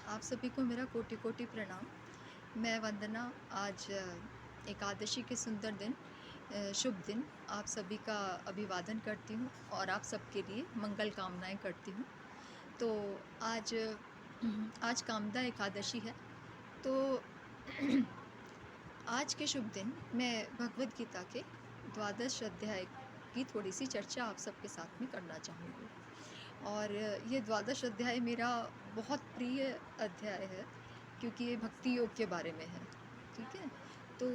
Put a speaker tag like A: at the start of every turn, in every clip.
A: आप सभी को मेरा कोटि कोटि प्रणाम। मैं वंदना आज एकादशी के सुंदर दिन शुभ दिन आप सभी का अभिवादन करती हूँ और आप सबके लिए मंगल कामनाएं करती हूँ। तो आज आज कामदा एकादशी है। तो आज के शुभ दिन मैं भगवद गीता के द्वादश अध्याय की थोड़ी सी चर्चा आप सबके साथ में करना चाहूँगी। और ये द्वादश अध्याय मेरा बहुत प्रिय अध्याय है क्योंकि ये भक्ति योग के बारे में है। ठीक है। तो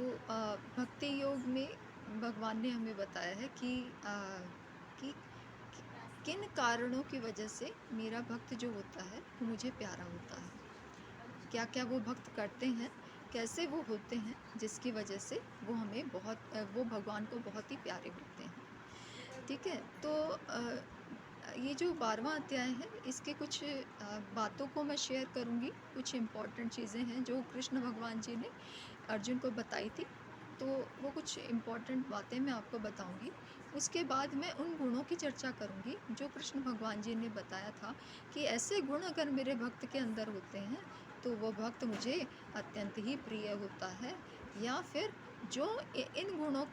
A: भक्ति योग में भगवान ने हमें बताया है कि किन कारणों की वजह से मेरा भक्त जो होता है वो मुझे प्यारा होता है, क्या क्या वो भक्त करते हैं, कैसे वो होते हैं जिसकी वजह से वो हमें वो भगवान को बहुत ही प्यारे होते हैं। ठीक है। तो ये जो 12वां अध्याय है इसके कुछ बातों को मैं शेयर करूँगी। कुछ इम्पॉर्टेंट चीज़ें हैं जो कृष्ण भगवान जी ने अर्जुन को बताई थी। तो वो कुछ इम्पॉर्टेंट बातें मैं आपको बताऊँगी। उसके बाद मैं उन गुणों की चर्चा करूँगी जो कृष्ण भगवान जी ने बताया था कि ऐसे गुण अगर मेरे भक्त के अंदर होते हैं तो वो भक्त मुझे अत्यंत ही प्रिय होता है, या फिर जो इन गुणों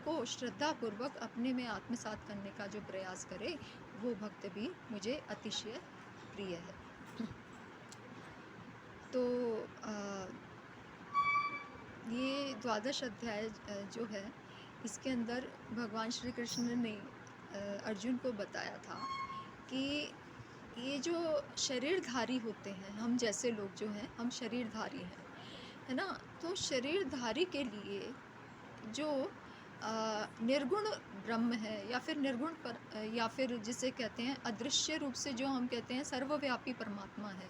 A: को श्रद्धापूर्वक अपने में आत्मसात करने का जो प्रयास करे वो भक्त भी मुझे अतिशय प्रिय है। तो ये द्वादश अध्याय जो है इसके अंदर भगवान श्री कृष्ण ने अर्जुन को बताया था कि ये जो शरीरधारी होते हैं, हम जैसे लोग जो हैं हम शरीरधारी हैं, है ना। तो शरीरधारी के लिए जो निर्गुण ब्रह्म है या फिर या फिर जिसे कहते हैं अदृश्य रूप से जो हम कहते हैं सर्वव्यापी परमात्मा है,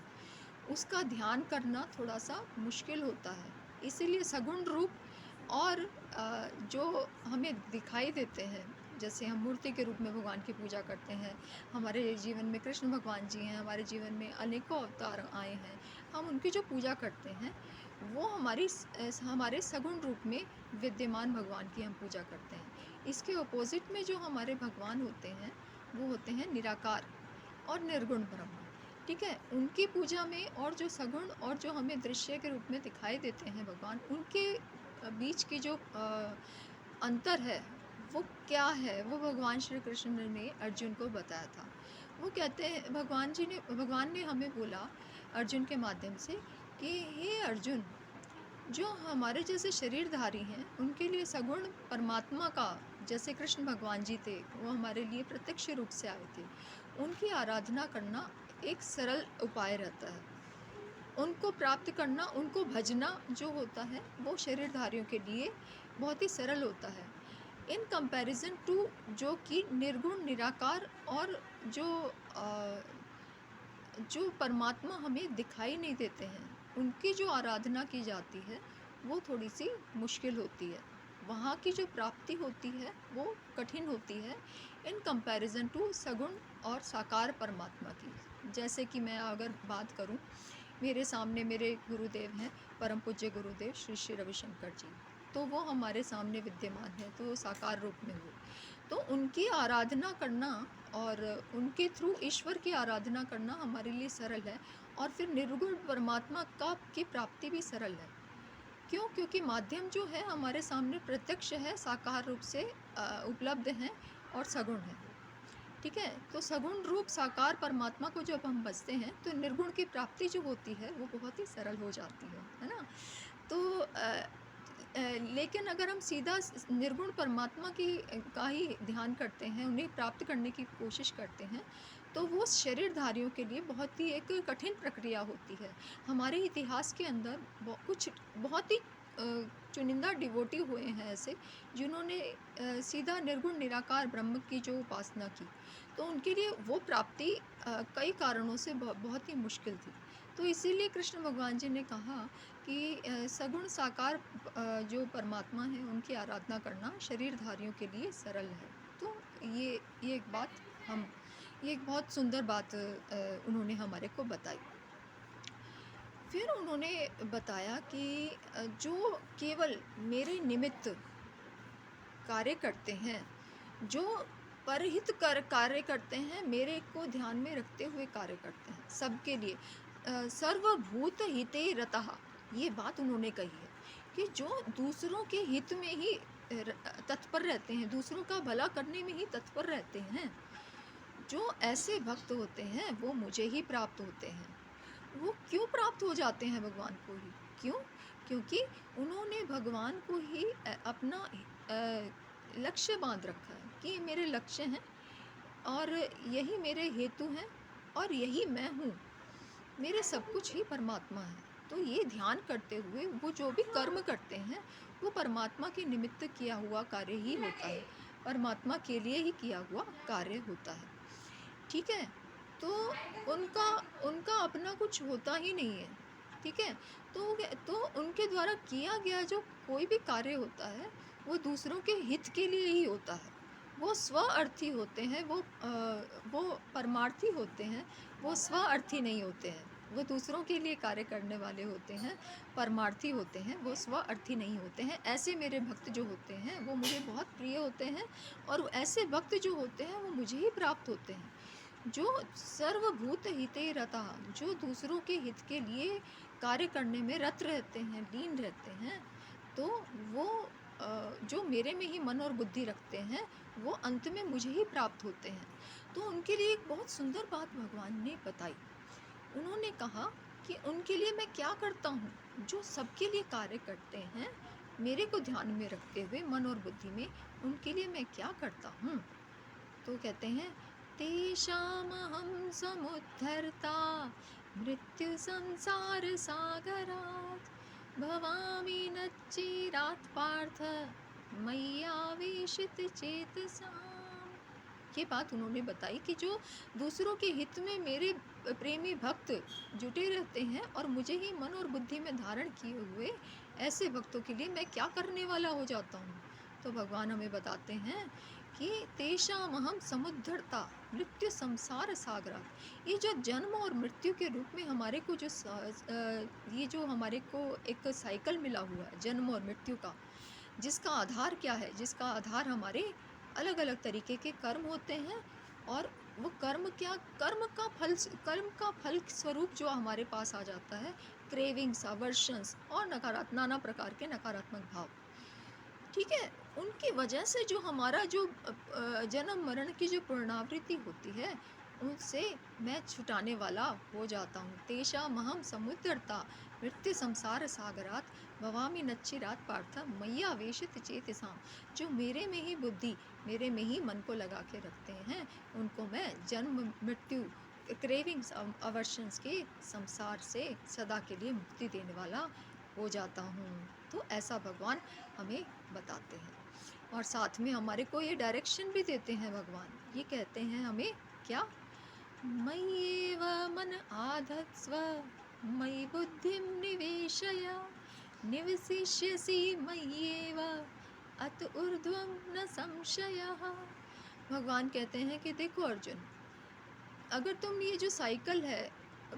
A: उसका ध्यान करना थोड़ा सा मुश्किल होता है। इसीलिए सगुण रूप और जो हमें दिखाई देते हैं, जैसे हम मूर्ति के रूप में भगवान की पूजा करते हैं, हमारे जीवन में कृष्ण भगवान जी हैं, हमारे जीवन में अनेकों अवतार आए हैं, हम उनकी जो पूजा करते हैं वो हमारे सगुण रूप में विद्यमान भगवान की हम पूजा करते हैं। इसके ऑपोजिट में जो हमारे भगवान होते हैं वो होते हैं निराकार और निर्गुण ब्रह्म। ठीक है। उनकी पूजा में और जो सगुण और जो हमें दृश्य के रूप में दिखाई देते हैं भगवान, उनके बीच की जो अंतर है वो क्या है, वो भगवान श्री कृष्ण ने अर्जुन को बताया था। वो कहते हैं भगवान ने हमें बोला अर्जुन के माध्यम से कि हे अर्जुन, जो हमारे जैसे शरीरधारी हैं उनके लिए सगुण परमात्मा का, जैसे कृष्ण भगवान जी थे वो हमारे लिए प्रत्यक्ष रूप से आए थे, उनकी आराधना करना एक सरल उपाय रहता है। उनको प्राप्त करना, उनको भजना जो होता है वो शरीरधारियों के लिए बहुत ही सरल होता है इन कंपैरिजन टू जो कि निर्गुण निराकार और जो परमात्मा हमें दिखाई नहीं देते हैं, उनकी जो आराधना की जाती है वो थोड़ी सी मुश्किल होती है। वहाँ की जो प्राप्ति होती है वो कठिन होती है इन कंपैरिजन टू सगुण और साकार परमात्मा की। जैसे कि मैं अगर बात करूं, मेरे सामने मेरे गुरुदेव हैं, परम पूज्य गुरुदेव श्री श्री रविशंकर जी। तो वो हमारे सामने विद्यमान है, तो वो साकार रूप में हुए। तो उनकी आराधना करना और उनके थ्रू ईश्वर की आराधना करना हमारे लिए सरल है, और फिर निर्गुण परमात्मा की प्राप्ति भी सरल है। क्यों? क्योंकि माध्यम जो है हमारे सामने प्रत्यक्ष है, साकार रूप से उपलब्ध हैं और सगुण है। ठीक है। तो सगुण रूप साकार परमात्मा को जब हम बसते हैं तो निर्गुण की प्राप्ति जो होती है वो बहुत ही सरल हो जाती है ना। तो लेकिन अगर हम सीधा निर्गुण परमात्मा का ही ध्यान करते हैं, उन्हें प्राप्त करने की कोशिश करते हैं, तो वो शरीरधारियों के लिए बहुत ही एक कठिन प्रक्रिया होती है। हमारे इतिहास के अंदर कुछ बहुत ही चुनिंदा डिवोटी हुए हैं ऐसे, जिन्होंने सीधा निर्गुण निराकार ब्रह्म की जो उपासना की, तो उनके लिए वो प्राप्ति कई कारणों से बहुत ही मुश्किल थी। तो इसीलिए कृष्ण भगवान जी ने कहा कि सगुण साकार जो परमात्मा है उनकी आराधना करना शरीरधारियों के लिए सरल है। तो ये एक बात हम ये एक बहुत सुंदर बात उन्होंने हमारे को बताई। फिर उन्होंने बताया कि जो केवल मेरे निमित्त कार्य करते हैं, जो परहित कार्य करते हैं, मेरे को ध्यान में रखते हुए कार्य करते हैं सबके लिए, सर्वभूत हिते रतः, ये बात उन्होंने कही है कि जो दूसरों के हित में ही तत्पर रहते हैं, दूसरों का भला करने में ही तत्पर रहते हैं, जो ऐसे भक्त होते हैं वो मुझे ही प्राप्त होते हैं। वो क्यों प्राप्त हो जाते हैं भगवान को ही? क्यों? क्योंकि उन्होंने भगवान को ही अपना लक्ष्य बांध रखा है कि ये मेरे लक्ष्य हैं और यही मेरे हेतु हैं और यही मैं हूँ, मेरे सब कुछ ही परमात्मा है। तो ये ध्यान करते हुए वो जो भी कर्म करते हैं वो परमात्मा के निमित्त किया हुआ कार्य ही होता है, परमात्मा के लिए ही किया हुआ कार्य होता है। ठीक है, तो उनका उनका अपना कुछ होता ही नहीं है। ठीक है, तो उनके द्वारा किया गया जो कोई भी कार्य होता है वो दूसरों के हित के लिए ही होता है। वो स्वार्थी होते हैं, वो परमार्थी होते हैं, वो स्वार्थी नहीं होते हैं। वो दूसरों के लिए कार्य करने वाले होते हैं, परमार्थी होते हैं, वो स्वार्थी नहीं होते हैं। ऐसे मेरे भक्त जो होते हैं वो मुझे बहुत प्रिय होते हैं और ऐसे भक्त जो होते हैं वो मुझे ही प्राप्त होते हैं। जो सर्वभूत हिते रता, जो दूसरों के हित के लिए कार्य करने में रत रहते हैं, लीन रहते हैं, तो वो जो मेरे में ही मन और बुद्धि रखते हैं वो अंत में मुझे ही प्राप्त होते हैं। तो उनके लिए एक बहुत सुंदर बात भगवान ने बताई। उन्होंने कहा कि उनके लिए मैं क्या करता हूँ, जो सबके लिए कार्य करते हैं मेरे को ध्यान में रखते हुए मन और बुद्धि में, उनके लिए मैं क्या करता हूँ। तो कहते हैं तेषामहं समुद्धर्ता मृत्यु संसार सागरात् भवामि न चिरात् पार्थ मय्यावेशित चेतसाम्। ये बात उन्होंने बताई कि जो दूसरों के हित में मेरे प्रेमी भक्त जुटे रहते हैं और मुझे ही मन और बुद्धि में धारण किए हुए ऐसे भक्तों के लिए मैं क्या करने वाला हो जाता हूँ। तो भगवान हमें बताते हैं कि तेषामहं समुद्धरता मृत्यु संसार सागरा। ये जो जन्म और मृत्यु के रूप में हमारे को ये जो हमारे को एक साइकिल मिला हुआ है जन्म और मृत्यु का, जिसका आधार क्या है, जिसका आधार हमारे अलग अलग तरीके के कर्म होते हैं और वो कर्म का फल स्वरूप जो हमारे पास आ जाता है, क्रेविंग्स, अवर्शंस और नाना प्रकार के नकारात्मक भाव। ठीक है, उनकी वजह से जो हमारा जो जन्म मरण की जो पुनरावृत्ति होती है उनसे मैं छुटाने वाला हो जाता हूँ। तेषामहं समुद्धरता मृत्यु संसार सागरात भवामि नच्चिरात पार्थ मय्या वेशित चेतसाम। जो मेरे में ही बुद्धि, मेरे में ही मन को लगा के रखते हैं, उनको मैं जन्म मृत्यु क्रेविंग्स अवर्शंस के संसार से सदा के लिए मुक्ति देने वाला हो जाता हूँ। तो ऐसा भगवान हमें बताते हैं और साथ में हमारे को ये डायरेक्शन भी देते हैं भगवान। ये कहते हैं हमें क्या, मय्येव मन आधत्स्व मयि बुद्धिं निवेशय निवसिष्यसि मय्येव अत ऊर्ध्वं न संशयः। भगवान कहते हैं कि देखो अर्जुन, अगर तुम ये जो साइकिल है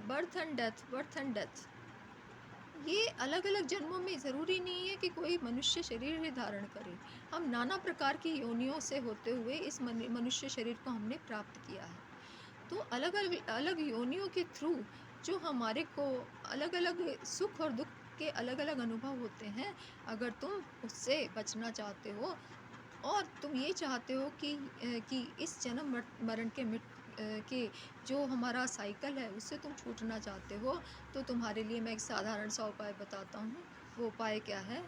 A: बर्थ एंड डेथ, ये अलग अलग जन्मों में ज़रूरी नहीं है कि कोई मनुष्य शरीर ही धारण करे। हम नाना प्रकार की योनियों से होते हुए इस मनुष्य शरीर को हमने प्राप्त किया है। तो अलग अलग योनियों के थ्रू जो हमारे को अलग अलग सुख और दुख के अलग अलग अनुभव होते हैं, अगर तुम उससे बचना चाहते हो और तुम ये चाहते हो कि इस जन्म मरण के जो हमारा साइकिल है उससे तुम छूटना चाहते हो, तो तुम्हारे लिए मैं एक साधारण सा उपाय बताता हूँ। वो उपाय क्या है,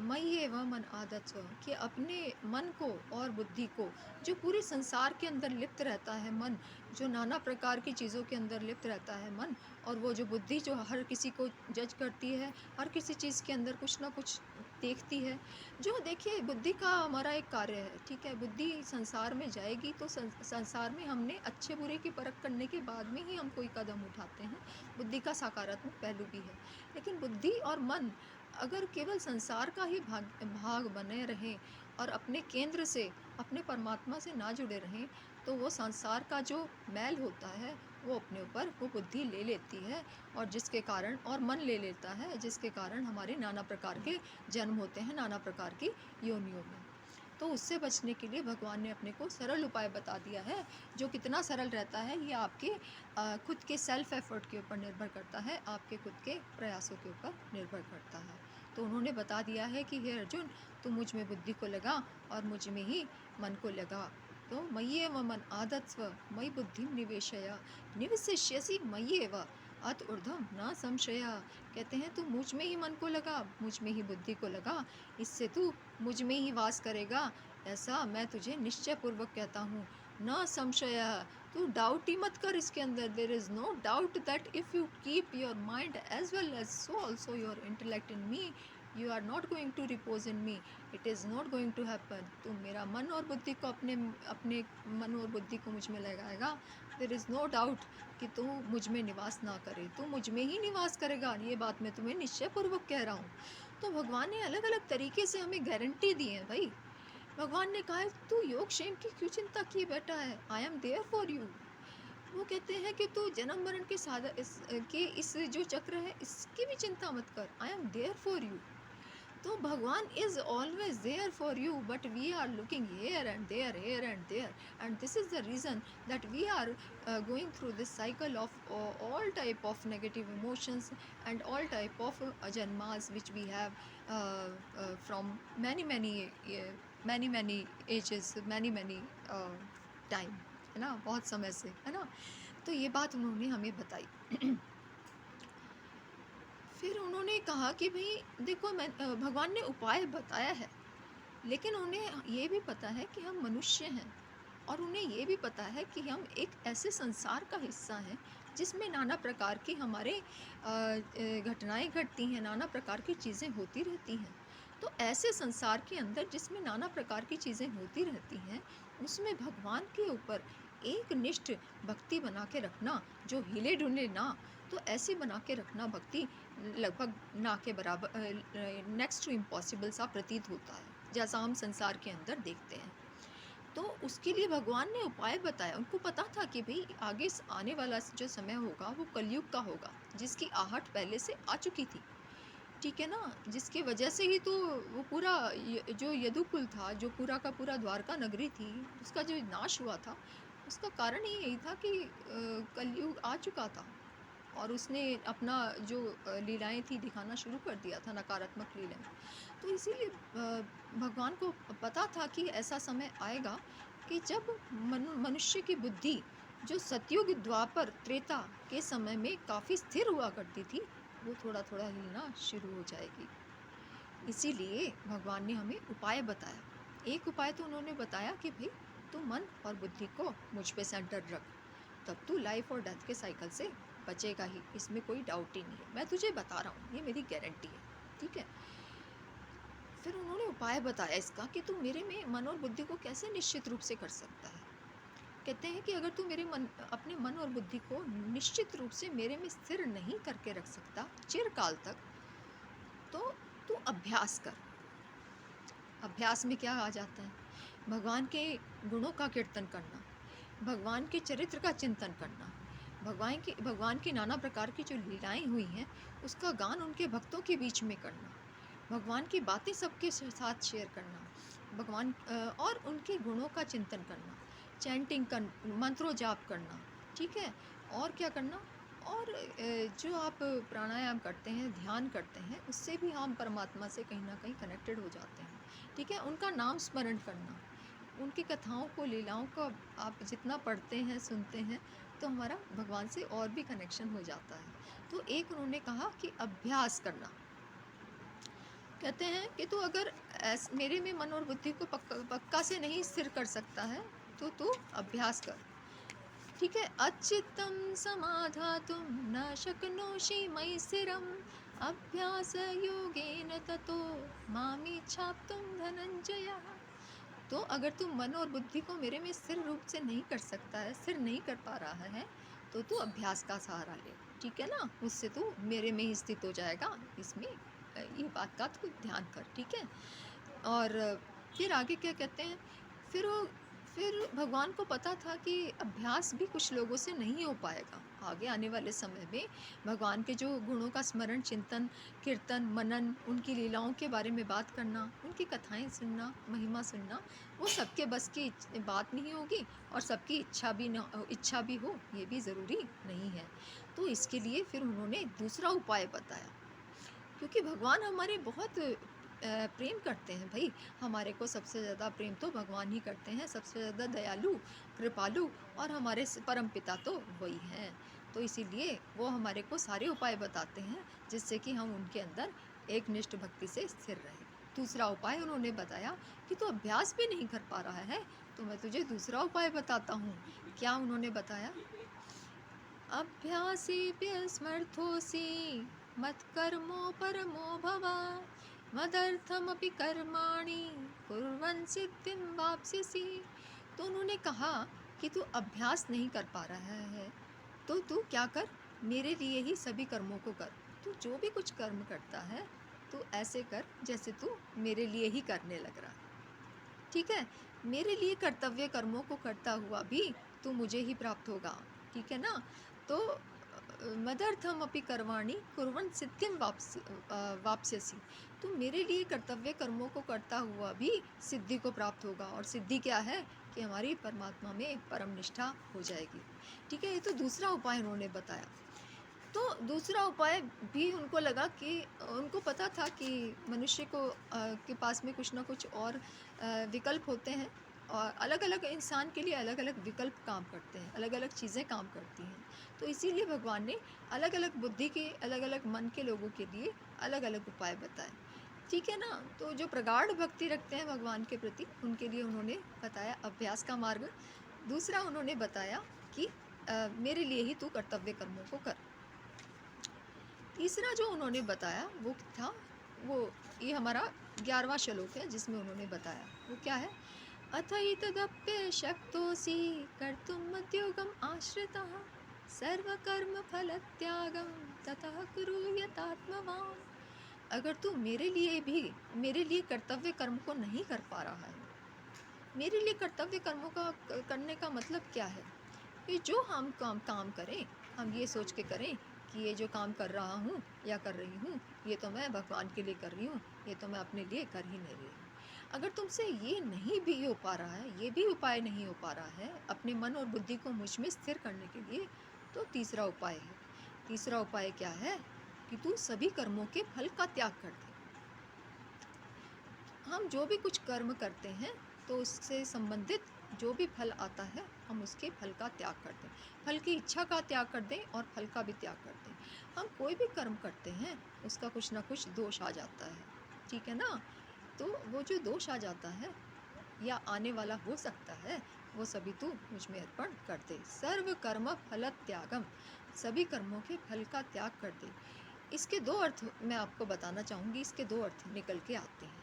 A: मय्येव मन आधत्स्व, कि अपने मन को और बुद्धि को, जो पूरे संसार के अंदर लिप्त रहता है मन, जो नाना प्रकार की चीज़ों के अंदर लिप्त रहता है मन, और वो जो बुद्धि जो हर किसी को जज करती है, हर किसी चीज़ के अंदर कुछ ना कुछ देखती है। जो देखिए बुद्धि का हमारा एक कार्य है, ठीक है, बुद्धि संसार में जाएगी तो संसार में हमने अच्छे बुरे की परख करने के बाद में ही हम कोई कदम उठाते हैं। बुद्धि का सकारात्मक पहलू भी है, लेकिन बुद्धि और मन अगर केवल संसार का ही भाग बने रहें और अपने केंद्र से, अपने परमात्मा से ना जुड़े रहें, तो वो संसार का जो मैल होता है वो अपने ऊपर वो बुद्धि ले लेती है और जिसके कारण, और मन ले लेता है, जिसके कारण हमारे नाना प्रकार के जन्म होते हैं नाना प्रकार की योनियों में। तो उससे बचने के लिए भगवान ने अपने को सरल उपाय बता दिया है, जो कितना सरल रहता है ये आपके खुद के सेल्फ एफर्ट के ऊपर निर्भर करता है, आपके खुद के प्रयासों के ऊपर निर्भर करता है। तो उन्होंने बता दिया है कि हे अर्जुन, तू मुझ में बुद्धि को लगा और मुझ में ही मन को लगा। तो मय्येव मन आदत्स्व मयि बुद्धि निवेशय निवसिष्यसि मय्येव अत ऊर्ध्वं न संशया। कहते हैं तू मुझ में ही मन को लगा, मुझ में ही बुद्धि को लगा, इससे तू मुझ में ही वास करेगा, ऐसा मैं तुझे निश्चय पूर्वक कहता हूँ। न संशय, तू डाउट ही मत कर इसके अंदर। There is no doubt that if you keep your mind as well as so also your intellect in me, you are not going to repose in me, it is not going to happen. तू मेरा मन और बुद्धि को अपने अपने मन और बुद्धि को मुझ में लगाएगा, देर इज़ नो डाउट कि तू मुझ में निवास ना करे, तू मुझ में ही निवास करेगा। ये बात मैं तुम्हें निश्चय पूर्वक कह रहा हूँ। तो भगवान ने अलग अलग तरीके से हमें गारंटी दी है भाई। भगवान ने कहा है तू योग क्षेम की क्यों चिंता किए बैठा है, I am there for you. वो कहते हैं कि तू जन्म मरण के इस जो चक्र है इसकी भी चिंता मत कर, I am there for you. तो भगवान is always there for you, but we are looking here and there, here and there, and this is the reason that we are going through this cycle of all type of negative emotions and all type of janmas which we have from many ages, many time, है ना, बहुत समय से, है ना। तो ये बात उन्होंने हमें बताई। फिर उन्होंने कहा कि भाई देखो, मैं भगवान ने उपाय बताया है, लेकिन उन्हें ये भी पता है कि हम मनुष्य हैं, और उन्हें ये भी पता है कि हम एक ऐसे संसार का हिस्सा हैं जिसमें नाना प्रकार की हमारे घटनाएं घटती हैं, नाना प्रकार की चीज़ें होती रहती हैं। तो ऐसे संसार के अंदर जिसमें नाना प्रकार की चीज़ें होती रहती हैं, उसमें भगवान के ऊपर एक निष्ठ भक्ति बना के रखना जो हिले डुले ना, तो ऐसी बना के रखना भक्ति लगभग ना के बराबर, नेक्स्ट टू इम्पॉसिबल सा प्रतीत होता है, जैसा हम संसार के अंदर देखते हैं। तो उसके लिए भगवान ने उपाय बताया। उनको पता था कि भाई आगे आने वाला जो समय होगा वो कलयुग का होगा, जिसकी आहट पहले से आ चुकी थी, ठीक है ना, जिसकी वजह से ही तो वो पूरा जो यदुकुल था, जो पूरा का पूरा द्वारका नगरी थी, उसका जो नाश हुआ था, उसका कारण ही यही था कि कलयुग आ चुका था, और उसने अपना जो लीलाएं थी दिखाना शुरू कर दिया था, नकारात्मक लीलाएं। तो इसीलिए भगवान को पता था कि ऐसा समय आएगा कि जब मनुष्य की बुद्धि जो सतयुग, द्वापर, त्रेता के समय में काफ़ी स्थिर हुआ करती थी, वो थोड़ा थोड़ा हिलना शुरू हो जाएगी। इसीलिए भगवान ने हमें उपाय बताया। एक उपाय तो उन्होंने बताया कि भाई तू मन और बुद्धि को मुझ पे सेंटर रख, तब तू लाइफ और डेथ के साइकिल से बचेगा ही, इसमें कोई डाउट ही नहीं है। मैं तुझे बता रहा हूँ, ये मेरी गारंटी है, ठीक है। फिर उन्होंने उपाय बताया इसका कि तू मेरे में मन और बुद्धि को कैसे निश्चित रूप से कर सकता है। कहते हैं कि अगर तू अपने मन और बुद्धि को निश्चित रूप से मेरे में स्थिर नहीं करके रख सकता चिरकाल तक, तो तू अभ्यास कर। अभ्यास में क्या आ जाता है? भगवान के गुणों का कीर्तन करना, भगवान के चरित्र का चिंतन करना, भगवान की नाना प्रकार की जो लीलाएं हुई हैं उसका गान उनके भक्तों के बीच में करना, भगवान की बातें सबके साथ शेयर करना, भगवान और उनके गुणों का चिंतन करना, चैंटिंग कर, मंत्रों जाप करना, ठीक है। और क्या करना, और जो आप प्राणायाम करते हैं, ध्यान करते हैं, उससे भी हम परमात्मा से कहीं ना कहीं कनेक्टेड हो जाते हैं, ठीक है। उनका नाम स्मरण करना, उनकी कथाओं को, लीलाओं को आप जितना पढ़ते हैं, सुनते हैं, तो हमारा भगवान से और भी कनेक्शन हो जाता है। तो एक उन्होंने कहा कि अभ्यास करना। कहते हैं कि तू अगर मेरे में मन और बुद्धि को पक्का से नहीं स्थिर कर सकता है, तो तू अभ्यास कर, ठीक है। अचित्तम समाधातुम न शक्नोषि मयि स्थिरम अभ्यास योगेन ततो मामी छाप्तुम धनंजय। तो अगर तू मन और बुद्धि को मेरे में स्थिर रूप से नहीं कर सकता है, स्थिर नहीं कर पा रहा है, तो तू अभ्यास का सहारा ले, ठीक है ना, उससे तू मेरे में ही स्थित हो जाएगा। इसमें ये बात का तू ध्यान कर, ठीक है। और फिर आगे क्या कहते हैं, फिर भगवान को पता था कि अभ्यास भी कुछ लोगों से नहीं हो पाएगा, आगे आने वाले समय में भगवान के जो गुणों का स्मरण, चिंतन, कीर्तन, मनन, उनकी लीलाओं के बारे में बात करना, उनकी कथाएं सुनना, महिमा सुनना, वो सबके बस की बात नहीं होगी और सबकी इच्छा भी हो, ये भी ज़रूरी नहीं है। तो इसके लिए फिर उन्होंने दूसरा उपाय बताया, क्योंकि भगवान हमारे बहुत प्रेम करते हैं भाई। हमारे को सबसे ज़्यादा प्रेम तो भगवान ही करते हैं, सबसे ज़्यादा दयालु, कृपालु और हमारे परम पिता तो वही हैं। तो इसीलिए वो हमारे को सारे उपाय बताते हैं जिससे कि हम उनके अंदर एक निष्ठ भक्ति से स्थिर रहें। दूसरा उपाय उन्होंने बताया कि तू अभ्यास भी नहीं कर पा रहा है, तो मैं तुझे दूसरा उपाय बताता हूँ। क्या उन्होंने बताया? अभ्यासेऽप्यसमर्थोऽसि मत्कर्मो परमो भव मदर्थमपि कर्माणि कुर्वन् सिद्धिं वाप्स्यसि। तो उन्होंने कहा कि तू अभ्यास नहीं कर पा रहा है, तो तू क्या कर, मेरे लिए ही सभी कर्मों को कर। तू जो भी कुछ कर्म करता है तू ऐसे कर जैसे तू मेरे लिए ही करने लग रहा है, ठीक है? मेरे लिए कर्तव्य कर्मों को करता हुआ भी तू मुझे ही प्राप्त होगा, ठीक है ना? तो मदर्थम अपि कर्वाणि कुर्वन् सिद्धिं वाप्स्यसि। तू मेरे लिए कर्तव्य कर्मों को करता हुआ भी सिद्धि को प्राप्त होगा, और सिद्धि क्या है कि हमारी परमात्मा में परम निष्ठा हो जाएगी, ठीक है? ये तो दूसरा उपाय उन्होंने बताया। तो दूसरा उपाय भी उनको लगा कि उनको पता था कि मनुष्य को के पास में कुछ ना कुछ और विकल्प होते हैं, और अलग अलग इंसान के लिए अलग अलग विकल्प काम करते हैं, अलग अलग चीज़ें काम करती हैं। तो इसीलिए भगवान ने अलग अलग बुद्धि के, अलग अलग मन के लोगों के लिए अलग अलग उपाय बताए, ठीक है ना? तो जो प्रगाढ़ भक्ति रखते हैं भगवान के प्रति, उनके लिए उन्होंने बताया अभ्यास का मार्ग। दूसरा उन्होंने बताया कि मेरे लिए ही तू कर्तव्य कर्मों को कर। तीसरा जो उन्होंने बताया वो था, वो ये हमारा 11वां श्लोक है जिसमें उन्होंने बताया, वो क्या है? अथैतदप्य शक्तोऽसि कर्तुं मद्योगम् आश्रितः सर्वकर्म फलत्यागं ततः कुरु यतात्मवान्। अगर तू मेरे लिए कर्तव्य कर्म को नहीं कर पा रहा है, मेरे लिए कर्तव्य कर्मों का करने का मतलब क्या है? कि जो हम काम करें, हम ये सोच के करें कि ये जो काम कर रहा हूँ या कर रही हूँ, ये तो मैं भगवान के लिए कर रही हूँ, ये तो मैं अपने लिए कर ही नहीं रही हूँ। अगर तुमसे ये नहीं भी हो पा रहा है, ये भी उपाय नहीं हो पा रहा है अपने मन और बुद्धि को मुझ में स्थिर करने के लिए, तो तीसरा उपाय है। तीसरा उपाय क्या है? कि तू सभी कर्मों के फल का त्याग कर दे। हम जो भी कुछ कर्म करते हैं तो उससे संबंधित जो भी फल आता है हम उसके फल का त्याग कर दें, फल की इच्छा का त्याग कर दें और फल का भी त्याग कर दें। हम कोई भी कर्म करते हैं उसका कुछ ना कुछ दोष आ जाता है, ठीक है ना? तो वो जो दोष आ जाता है या आने वाला हो सकता है, वो सभी तू मुझ में अर्पण कर दे। सर्व कर्म फल त्यागम, सभी कर्मों के फल का त्याग कर दे। इसके दो अर्थ मैं आपको बताना चाहूँगी, इसके दो अर्थ निकल के आते हैं।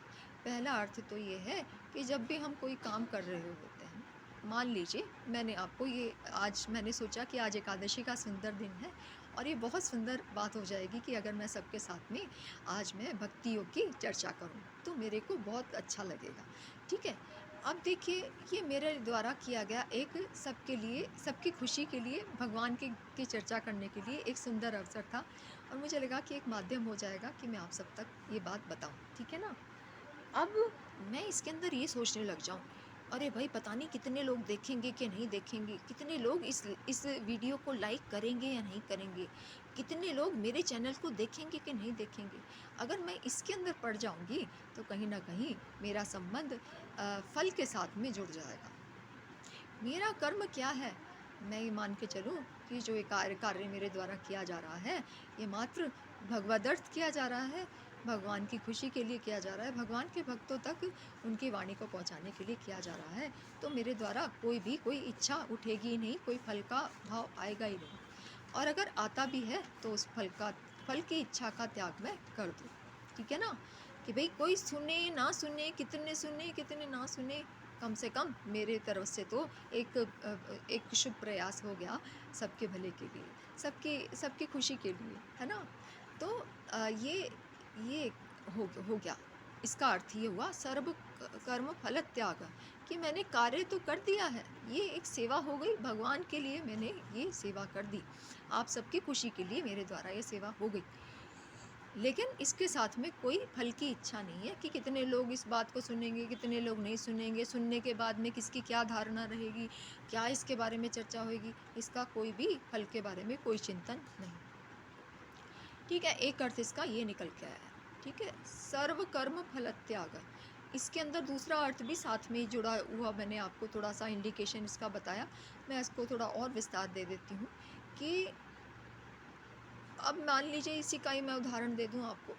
A: पहला अर्थ तो ये है कि जब भी हम कोई काम कर रहे होते हैं, मान लीजिए मैंने सोचा कि आज एकादशी का सुंदर दिन है, और ये बहुत सुंदर बात हो जाएगी कि अगर मैं सबके साथ में आज मैं भक्ति योग की चर्चा करूं, तो मेरे को बहुत अच्छा लगेगा, ठीक है? अब देखिए, ये मेरे द्वारा किया गया एक सबके लिए, सबकी खुशी के लिए, भगवान की चर्चा करने के लिए एक सुंदर अवसर था, और मुझे लगा कि एक माध्यम हो जाएगा कि मैं आप सब तक ये बात बताऊं, ठीक है ना? अब मैं इसके अंदर ये सोचने लग जाऊं, अरे भाई पता नहीं कितने लोग देखेंगे कि नहीं देखेंगे, कितने लोग इस वीडियो को लाइक करेंगे या नहीं करेंगे, कितने लोग मेरे चैनल को देखेंगे कि नहीं देखेंगे। अगर मैं इसके अंदर पड़ जाऊंगी तो कहीं ना कहीं मेरा संबंध फल के साथ में जुड़ जाएगा। मेरा कर्म क्या है? मैं ये मान के चलूं कि जो ये कार्य मेरे द्वारा किया जा रहा है, ये मात्र भगवदर्थ किया जा रहा है, भगवान की खुशी के लिए किया जा रहा है, भगवान के भक्तों तक उनकी वाणी को पहुंचाने के लिए किया जा रहा है। तो मेरे द्वारा कोई इच्छा उठेगी ही नहीं, कोई फल का भाव आएगा ही नहीं, और अगर आता भी है तो उस फल की इच्छा का त्याग मैं कर दूँ, ठीक है ना? कि भाई कोई सुने, कितने ना सुने, कम से कम मेरे तरफ से तो एक शुभ प्रयास हो गया सबके भले के लिए, सबकी खुशी के लिए, है ना? तो ये हो गया। इसका अर्थ ये हुआ सर्व कर्म फल त्याग, कि मैंने कार्य तो कर दिया है, ये एक सेवा हो गई, भगवान के लिए मैंने ये सेवा कर दी, आप सबकी खुशी के लिए मेरे द्वारा ये सेवा हो गई। लेकिन इसके साथ में कोई फल की इच्छा नहीं है कि कितने लोग इस बात को सुनेंगे, कितने लोग नहीं सुनेंगे, सुनने के बाद में किसकी क्या धारणा रहेगी, क्या इसके बारे में चर्चा होगी, इसका कोई भी फल के बारे में कोई चिंतन नहीं। ठीक है, एक अर्थ इसका ये निकल के आया है। ठीक है, सर्व कर्म फल त्याग, इसके अंदर दूसरा अर्थ भी साथ में जुड़ा हुआ, मैंने आपको थोड़ा सा इंडिकेशन इसका बताया, मैं इसको थोड़ा और विस्तार दे देती हूँ कि अब मान लीजिए इसी का ही मैं उदाहरण दे दूँ आपको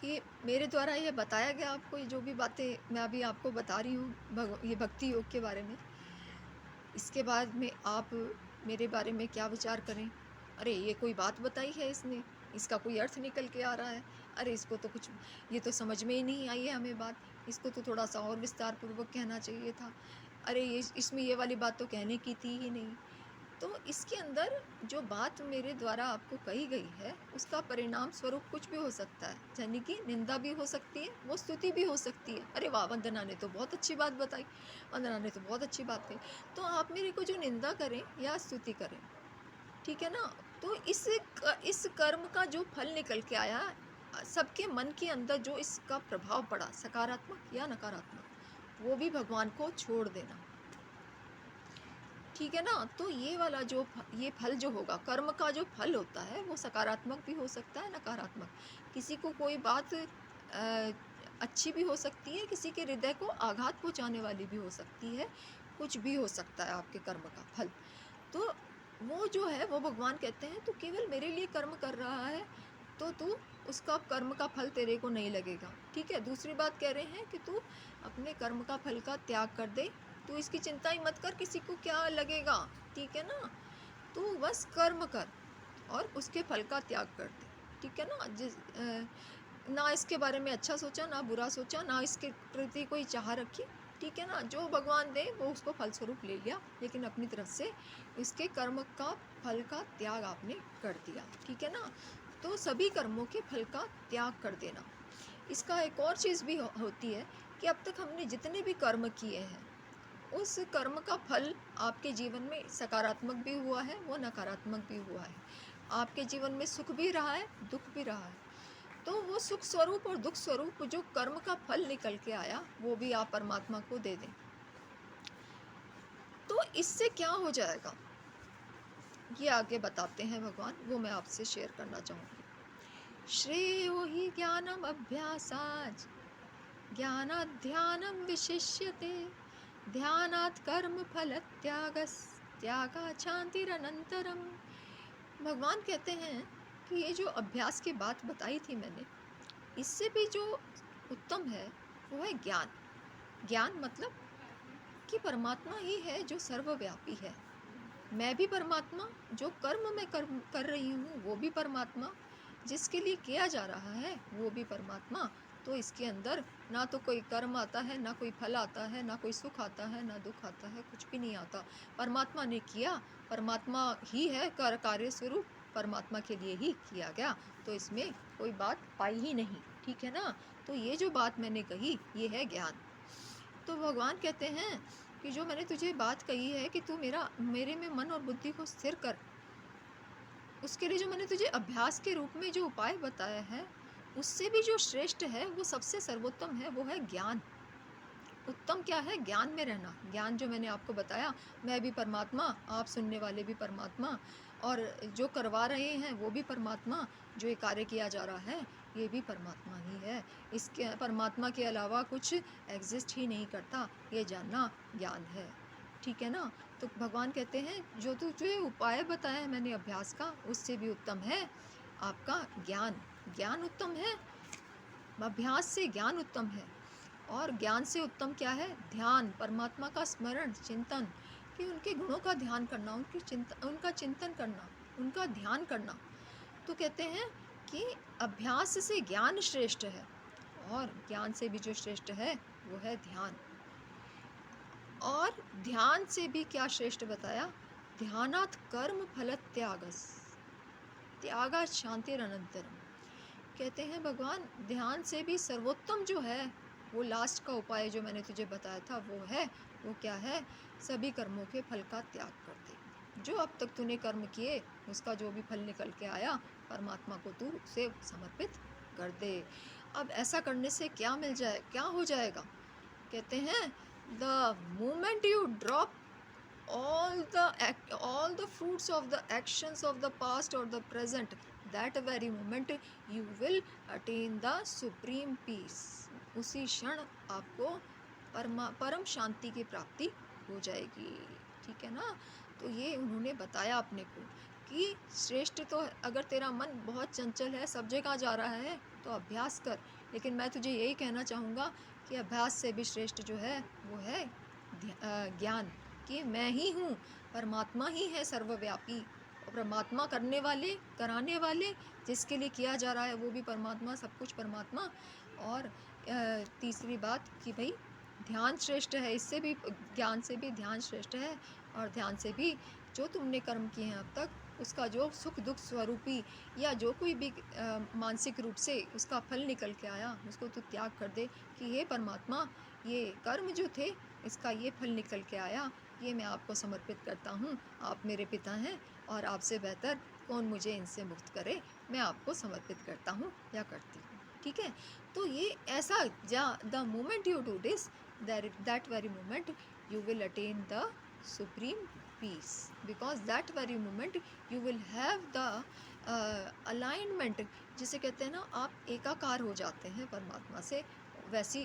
A: कि मेरे द्वारा ये बताया गया, आपको ये जो भी बातें मैं अभी आपको बता रही हूँ ये भक्ति योग के बारे में, इसके बाद में आप मेरे बारे में क्या विचार करें, अरे ये कोई बात बताई है इसने, इसका कोई अर्थ निकल के आ रहा है, अरे इसको तो कुछ, ये तो समझ में ही नहीं आई है हमें बात, इसको तो थोड़ा सा और विस्तार पूर्वक कहना चाहिए था, अरे ये इसमें ये वाली बात तो कहने की थी ही नहीं। तो इसके अंदर जो बात मेरे द्वारा आपको कही गई है उसका परिणाम स्वरूप कुछ भी हो सकता है, यानी कि निंदा भी हो सकती है, वो स्तुति भी हो सकती है, अरे वाह वंदना ने तो बहुत अच्छी बात बताई, वंदना ने तो बहुत अच्छी बात कही, तो आप मेरे को जो निंदा करें या स्तुति करें, ठीक है ना, तो इस कर्म का जो फल निकल के आया, सबके मन के अंदर जो इसका प्रभाव पड़ा, सकारात्मक या नकारात्मक, वो भी भगवान को छोड़ देना। ठीक है ना, तो ये वाला जो ये फल जो होगा, कर्म का जो फल होता है वो सकारात्मक भी हो सकता है, नकारात्मक, किसी को कोई बात अच्छी भी हो सकती है, किसी के हृदय को आघात पहुंचाने वाली भी हो सकती है, कुछ भी हो सकता है आपके कर्म का फल। तो वो जो है वो भगवान कहते हैं तू केवल मेरे लिए कर्म कर रहा है, तो तू उसका कर्म का फल तेरे को नहीं लगेगा। ठीक है, दूसरी बात कह रहे हैं कि तू अपने कर्म का फल का त्याग कर दे, तू इसकी चिंता ही मत कर किसी को क्या लगेगा, ठीक है ना, तू बस कर्म कर और उसके फल का त्याग कर दे। ठीक है ना, ना इसके बारे में अच्छा सोचा, ना बुरा सोचा, ना इसके प्रति कोई चाह रखी, ठीक है ना, जो भगवान दे वो उसको फलस्वरूप ले लिया, लेकिन अपनी तरफ से इसके कर्म का फल का त्याग आपने कर दिया। ठीक है ना, तो सभी कर्मों के फल का त्याग कर देना। इसका एक और चीज़ भी होती है कि अब तक हमने जितने भी कर्म किए हैं उस कर्म का फल आपके जीवन में सकारात्मक भी हुआ है, वो नकारात्मक भी हुआ है, आपके जीवन में सुख भी रहा है, दुख भी रहा है, तो वो सुख स्वरूप और दुख स्वरूप जो कर्म का फल निकल के आया वो भी आप परमात्मा को दे दें। तो इससे क्या हो जाएगा ये आगे बताते हैं भगवान, वो मैं आपसे शेयर करना चाहूँगी। श्रेयो हि ज्ञानम अभ्यासाच ज्ञानाध्यानम विशिष्यते ध्यानात् कर्म फल त्यागा शांतिरनंतरम। भगवान कहते हैं कि ये जो अभ्यास की बात बताई थी मैंने, इससे भी जो उत्तम है वो है ज्ञान। ज्ञान मतलब कि परमात्मा ही है जो सर्वव्यापी है, मैं भी परमात्मा, जो कर्म मैं कर रही हूँ वो भी परमात्मा, जिसके लिए किया जा रहा है वो भी परमात्मा। तो इसके अंदर ना तो कोई कर्म आता है, ना कोई फल आता है, ना कोई सुख आता है, ना दुख आता है, कुछ भी नहीं आता, परमात्मा ने किया, परमात्मा ही है कार्य स्वरूप, परमात्मा के लिए ही किया गया, तो इसमें कोई बात पाई ही नहीं। ठीक है ना, तो ये जो बात मैंने कही ये है ज्ञान। तो भगवान कहते हैं कि जो मैंने तुझे बात कही है कि तू मेरे में मन और बुद्धि को स्थिर कर, उसके लिए जो मैंने तुझे अभ्यास के रूप में जो उपाय बताया है उससे भी जो श्रेष्ठ है, वो सबसे सर्वोत्तम है, वो है ज्ञान। उत्तम क्या है? ज्ञान में रहना। ज्ञान जो मैंने आपको बताया, मैं भी परमात्मा, आप सुनने वाले भी परमात्मा, और जो करवा रहे हैं वो भी परमात्मा, जो ये कार्य किया जा रहा है ये भी परमात्मा ही है, इसके परमात्मा के अलावा कुछ एग्जिस्ट ही नहीं करता, ये जानना ज्ञान है। ठीक है ना, तो भगवान कहते हैं जो तुझे उपाय बताया है मैंने अभ्यास का, उससे भी उत्तम है आपका ज्ञान। ज्ञान उत्तम है, अभ्यास से ज्ञान उत्तम है, और ज्ञान से उत्तम क्या है? ध्यान, परमात्मा का स्मरण, चिंतन, कि उनके गुणों का ध्यान करना, उनका चिंतन करना, उनका ध्यान करना। तो कहते हैं कि अभ्यास से ज्ञान श्रेष्ठ है, और ज्ञान से भी जो श्रेष्ठ है वो है ध्यान। और ध्यान से भी क्या श्रेष्ठ बताया? ध्यानात् कर्म फल त्यागा शांतिरनंतरम, कहते हैं भगवान ध्यान से भी सर्वोत्तम जो है वो लास्ट का उपाय जो मैंने तुझे बताया था वो है, वो क्या है? सभी कर्मों के फल का त्याग कर दे। जो अब तक तूने कर्म किए उसका जो भी फल निकल के आया परमात्मा को तू उसे समर्पित कर दे। अब ऐसा करने से क्या मिल जाए, क्या हो जाएगा? कहते हैं the moment you drop all the fruits of the actions of the past or the present, that very moment you will attain the supreme peace। उसी क्षण आपको परम शांति की प्राप्ति हो जाएगी। ठीक है ना? तो ये उन्होंने बताया अपने को कि श्रेष्ठ तो अगर तेरा मन बहुत चंचल है, सब जगह जा रहा है, तो अभ्यास कर। लेकिन मैं तुझे यही कहना चाहूँगा कि अभ्यास से भी श्रेष्ठ जो है वो है ज्ञान, कि मैं ही हूँ, परमात्मा ही है सर्वव्यापी। और परमात्मा करने वाले, कराने वाले, जिसके लिए किया जा रहा है वो भी परमात्मा, सब कुछ परमात्मा। और तीसरी बात कि भाई ध्यान श्रेष्ठ है, इससे भी ज्ञान से भी ध्यान श्रेष्ठ है। और ध्यान से भी जो तुमने कर्म किए हैं अब तक उसका जो सुख दुख स्वरूपी या जो कोई भी मानसिक रूप से उसका फल निकल के आया उसको तो त्याग कर दे कि हे परमात्मा, ये कर्म जो थे इसका ये फल निकल के आया, ये मैं आपको समर्पित करता हूँ। आप मेरे पिता हैं और आपसे बेहतर कौन मुझे इनसे मुक्त करे, मैं आपको समर्पित करता हूँ या करती हूँ। ठीक है? तो ये ऐसा the moment you do this, that very moment you will attain the supreme peace, because that very moment you will have the alignment, जिसे कहते हैं ना आप एकाकार हो जाते हैं परमात्मा से। वैसी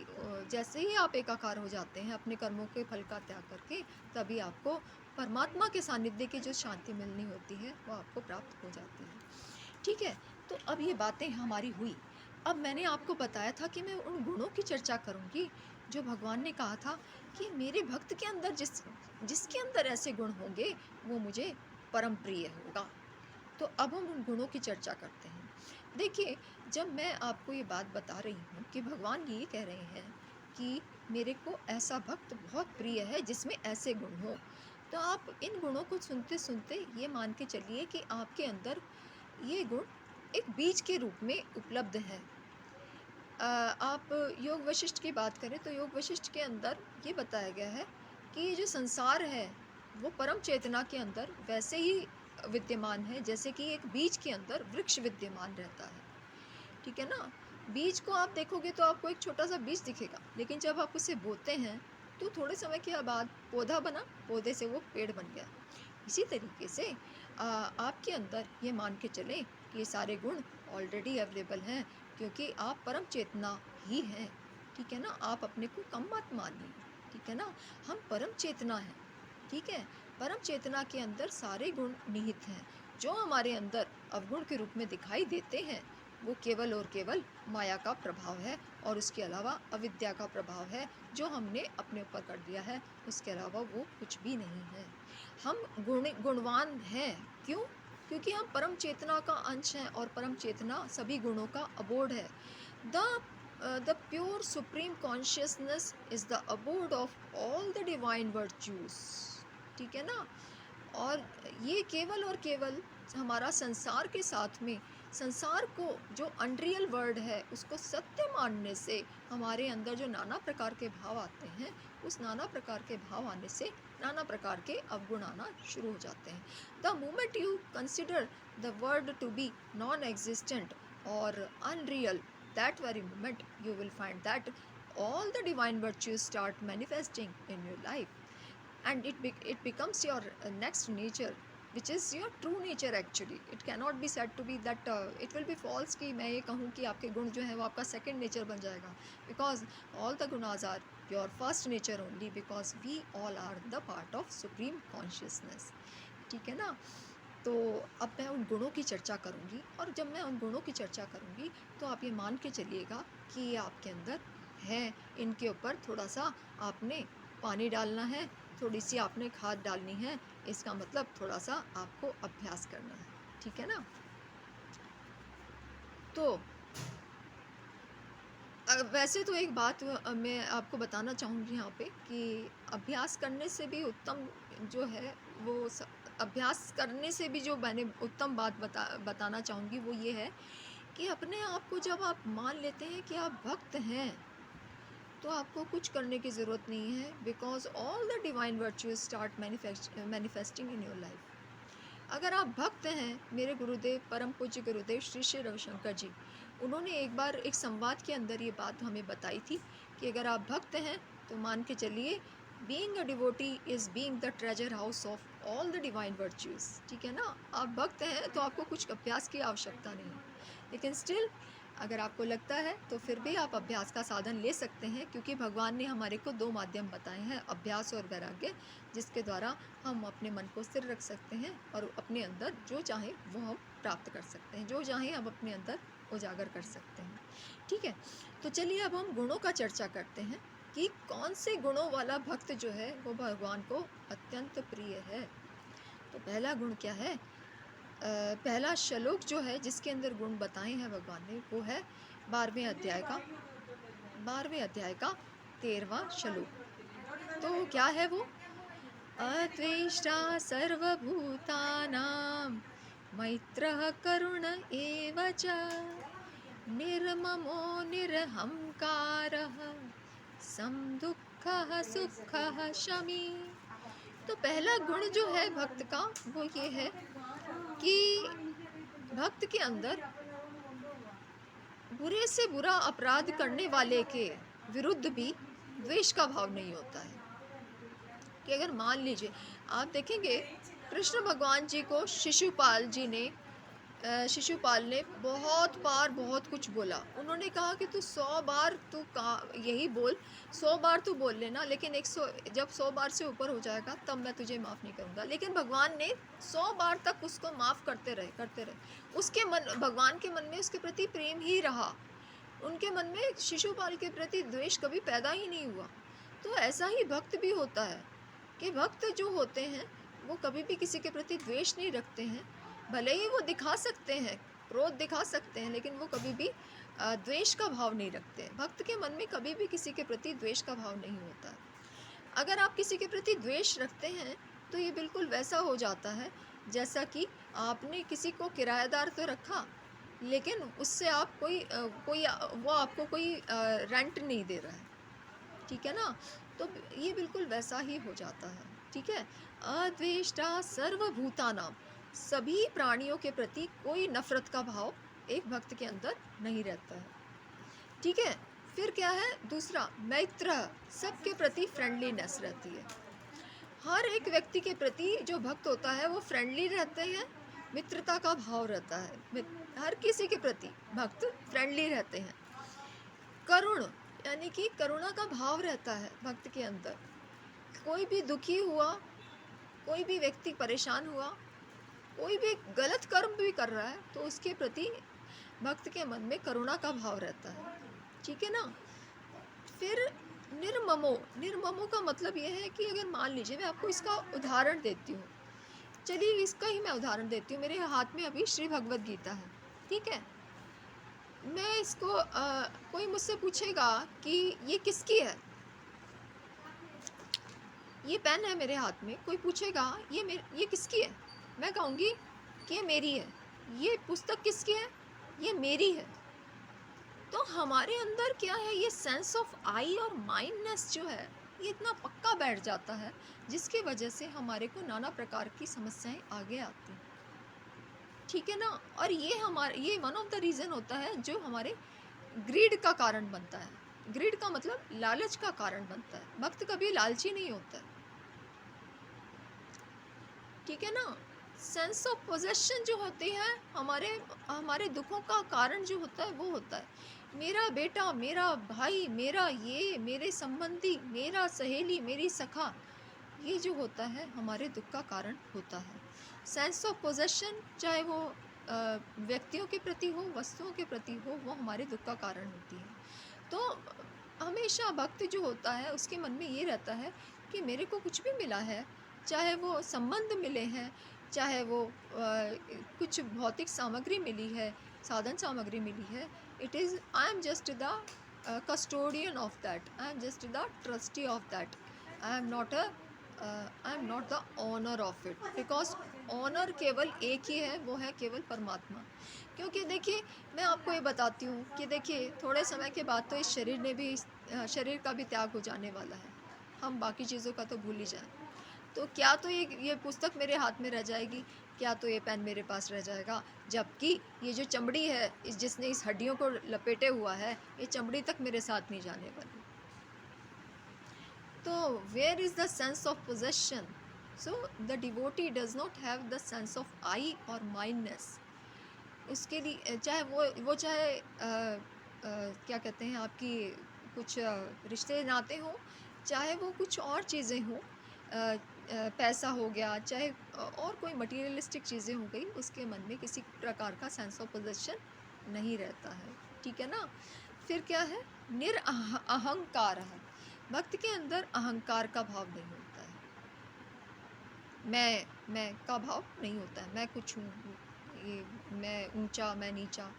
A: जैसे ही आप एकाकार हो जाते हैं अपने कर्मों के फल का त्याग करके, तभी आपको परमात्मा के सानिध्य की जो शांति मिलनी होती है वो आपको प्राप्त हो जाती है। ठीक है? तो अब ये बातें हमारी हुई। अब मैंने आपको बताया था कि मैं उन गुणों की चर्चा करूँगी जो भगवान ने कहा था कि मेरे भक्त के अंदर जिसके अंदर ऐसे गुण होंगे वो मुझे परम प्रिय होगा। तो अब हम उन गुणों की चर्चा करते हैं। देखिए, जब मैं आपको ये बात बता रही हूँ कि भगवान ये कह रहे हैं कि मेरे को ऐसा भक्त बहुत प्रिय है जिसमें ऐसे गुण हो, तो आप इन गुणों को सुनते सुनते ये मान के चलिए कि आपके अंदर ये गुण एक बीज के रूप में उपलब्ध है। आप योग वशिष्ठ की बात करें तो योग वशिष्ठ के अंदर ये बताया गया है कि ये जो संसार है वो परम चेतना के अंदर वैसे ही विद्यमान है जैसे कि एक बीज के अंदर वृक्ष विद्यमान रहता है। ठीक है ना? बीज को आप देखोगे तो आपको एक छोटा सा बीज दिखेगा, लेकिन जब आप उसे बोते हैं तो थोड़े समय के बाद पौधा बना, पौधे से वो पेड़ बन गया। इसी तरीके से आपके अंदर ये मान के चलें कि ये सारे गुण ऑलरेडी अवेलेबल हैं, क्योंकि आप परम चेतना ही हैं। ठीक है ना? आप अपने को कम मत मानिए। ठीक है ना? हम परम चेतना हैं। ठीक है? परम चेतना के अंदर सारे गुण निहित हैं। जो हमारे अंदर अवगुण के रूप में दिखाई देते हैं वो केवल और केवल माया का प्रभाव है, और उसके अलावा अविद्या का प्रभाव है जो हमने अपने ऊपर कर दिया है। उसके अलावा वो कुछ भी नहीं है। हम गुणवान हैं। क्यों? क्योंकि हम परम चेतना का अंश हैं और परम चेतना सभी गुणों का अबोर्ड है। The pure supreme consciousness is the abode of all the divine virtues. ठीक है ना? और ये केवल और केवल हमारा संसार के साथ में, संसार को जो अनरियल वर्ड है उसको सत्य मानने से हमारे अंदर जो नाना प्रकार के भाव आते हैं, उस नाना प्रकार के भाव आने से नाना प्रकार के अवगुण आना शुरू हो जाते हैं। The moment you consider the word to be non existent और unreal, that very moment you will find that all the divine virtues start manifesting in your life, and it becomes your next nature, which is your true nature actually. It cannot be said to be that it will be false कि मैं ये कहूँ कि आपके गुण जो है वो आपका second nature बन जाएगा, because all the gunas are your first nature only, because we all are the part of supreme consciousness। ठीक है ना? तो अब मैं उन गुणों की चर्चा करूँगी, और जब मैं उन गुणों की चर्चा करूँगी तो आप ये मान के चलिएगा कि ये आपके अंदर है। इनके ऊपर थोड़ा सा आपने पानी डालना है, थोड़ी सी आपने खाद डालनी है। इसका मतलब थोड़ा सा आपको अभ्यास करना है। ठीक है ना? तो वैसे तो एक बात मैं आपको बताना चाहूँगी यहाँ पे कि अभ्यास करने से भी उत्तम जो है अभ्यास करने से भी जो मैंने उत्तम बात बताना चाहूँगी वो ये है कि अपने आप को जब आप मान लेते हैं कि आप भक्त हैं, तो आपको कुछ करने की ज़रूरत नहीं है, because all the divine virtues start manifesting in your life. अगर आप भक्त हैं, मेरे गुरुदेव परम पूज्य गुरुदेव श्री श्री रविशंकर जी, उन्होंने एक बार एक संवाद के अंदर ये बात हमें बताई थी कि अगर आप भक्त हैं तो मान के चलिए, being a devotee is being the treasure house of all the divine virtues. ठीक है ना, आप भक्त हैं तो आपको कुछ अभ्यास की आवश्यकता नहीं है, लेकिन स्टिल अगर आपको लगता है तो फिर भी आप अभ्यास का साधन ले सकते हैं, क्योंकि भगवान ने हमारे को 2 माध्यम बताए हैं, अभ्यास और वैराग्य, जिसके द्वारा हम अपने मन को स्थिर रख सकते हैं और अपने अंदर जो चाहे वो हम प्राप्त कर सकते हैं, जो चाहे हम अपने अंदर उजागर कर सकते हैं। ठीक है, तो चलिए अब हम गुणों का चर्चा करते हैं कि कौन से गुणों वाला भक्त जो है वो भगवान को अत्यंत प्रिय है। तो पहला गुण क्या है? पहला श्लोक जो है जिसके अंदर गुण बताए हैं भगवान ने, वो है 12वें अध्याय का 13वां श्लोक। तो क्या है वो? अद्वेष्टा सर्वभूतानां मैत्रः करुण एव च निर्ममो निरहंकारः समदुःखः सुखः शमी। तो पहला गुण जो है भक्त का वो ये है कि भक्त के अंदर बुरे से बुरा अपराध करने वाले के विरुद्ध भी द्वेष का भाव नहीं होता है। कि अगर मान लीजिए आप देखेंगे, कृष्ण भगवान जी को शिशुपाल ने बहुत बार बहुत कुछ बोला। उन्होंने कहा कि तू 100 बार तू यही बोल, 100 बार तू बोल लेना, लेकिन जब 100 बार से ऊपर हो जाएगा तब मैं तुझे माफ़ नहीं करूँगा। लेकिन भगवान ने 100 बार तक उसको माफ़ करते रहे। भगवान के मन में उसके प्रति प्रेम ही रहा, उनके मन में शिशुपाल के प्रति द्वेष कभी पैदा ही नहीं हुआ। तो ऐसा ही भक्त भी होता है कि भक्त जो होते हैं वो कभी भी किसी के प्रति द्वेष नहीं रखते हैं। भले ही वो दिखा सकते हैं, क्रोध दिखा सकते हैं, लेकिन वो कभी भी द्वेष का भाव नहीं रखते। भक्त के मन में कभी भी किसी के प्रति द्वेष का भाव नहीं होता है। अगर आप किसी के प्रति द्वेष रखते हैं तो ये बिल्कुल वैसा हो जाता है जैसा कि आपने किसी को किराएदार तो रखा, लेकिन उससे आप वो आपको कोई रेंट नहीं दे रहा है। ठीक है ना, तो ये बिल्कुल वैसा ही हो जाता है। ठीक है, अद्वेष्टा सर्वभूतानां, सभी प्राणियों के प्रति कोई नफरत का भाव एक भक्त के अंदर नहीं रहता है। ठीक है, फिर क्या है दूसरा? मैत्र, सबके प्रति फ्रेंडलीनेस रहती है। हर एक व्यक्ति के प्रति जो भक्त होता है वो फ्रेंडली रहते हैं, मित्रता का भाव रहता है, हर किसी के प्रति भक्त फ्रेंडली रहते हैं। करुण, यानी कि करुणा का भाव रहता है भक्त के अंदर। कोई भी दुखी हुआ, कोई भी व्यक्ति परेशान हुआ, कोई भी गलत कर्म भी कर रहा है तो उसके प्रति भक्त के मन में करुणा का भाव रहता है। ठीक है ना, फिर निर्ममो का मतलब यह है कि अगर मान लीजिए, मैं आपको इसका उदाहरण देती हूँ। चलिए इसका ही मैं उदाहरण देती हूँ। मेरे हाथ में अभी श्री भगवद गीता है। ठीक है, मैं इसको कोई मुझसे पूछेगा कि ये किसकी है, ये पेन है मेरे हाथ में, कोई पूछेगा ये किसकी है, मैं कहूँगी कि ये मेरी है। ये पुस्तक किसकी है, ये मेरी है। तो हमारे अंदर क्या है, ये सेंस ऑफ आई और माइंडनेस जो है ये इतना पक्का बैठ जाता है, जिसकी वजह से हमारे को नाना प्रकार की समस्याएं आगे आती हैं। ठीक है ना, और ये वन ऑफ द रीज़न होता है जो हमारे ग्रीड का कारण बनता है। ग्रीड का मतलब लालच का कारण बनता है। भक्त कभी लालची नहीं होता है। ठीक है ना, सेंस ऑफ पोजेशन जो होती है हमारे दुखों का कारण जो होता है वो होता है मेरा बेटा, मेरा भाई, मेरे संबंधी, मेरा सहेली, मेरी सखा, ये जो होता है हमारे दुख का कारण होता है। सेंस ऑफ पोजेशन चाहे वो व्यक्तियों के प्रति हो, वस्तुओं के प्रति हो, वो हमारे दुख का कारण होती है। तो हमेशा भक्त जो होता है उसके मन में ये रहता है कि मेरे को कुछ भी मिला है, चाहे वो संबंध मिले हैं, चाहे वो कुछ भौतिक सामग्री मिली है, साधन सामग्री मिली है, I am just the custodian of that, I am just the trustee of that, I am not the owner of it, because owner केवल एक ही है, वो है केवल परमात्मा। क्योंकि देखिए, मैं आपको ये बताती हूँ कि देखिए, थोड़े समय के बाद तो इस शरीर ने भी शरीर का भी त्याग हो जाने वाला है। हम बाकी चीज़ों का तो भूल ही जाएँ। तो क्या तो ये पुस्तक मेरे हाथ में रह जाएगी, क्या तो ये पेन मेरे पास रह जाएगा, जबकि ये जो चमड़ी है, जिसने इस हड्डियों को लपेटे हुआ है, ये चमड़ी तक मेरे साथ नहीं जाने वाली। तो where is the sense of possession? So the devotee does not have the sense of I और माइंडनेस। उसके लिए चाहे वो चाहे क्या कहते हैं आपकी कुछ रिश्ते नाते हों, चाहे वो कुछ और चीज़ें हों, पैसा हो गया, चाहे और कोई मटेरियलिस्टिक चीज़ें हो गई, उसके मन में किसी प्रकार का सेंस ऑफ पोजेशन नहीं रहता है। ठीक है ना? फिर क्या है? अहंकार है। भक्त के अंदर अहंकार का भाव नहीं होता है। मैं का भाव नहीं होता है। मैं कुछ हूँ, ये मैं ऊंचा, मैं नीचा।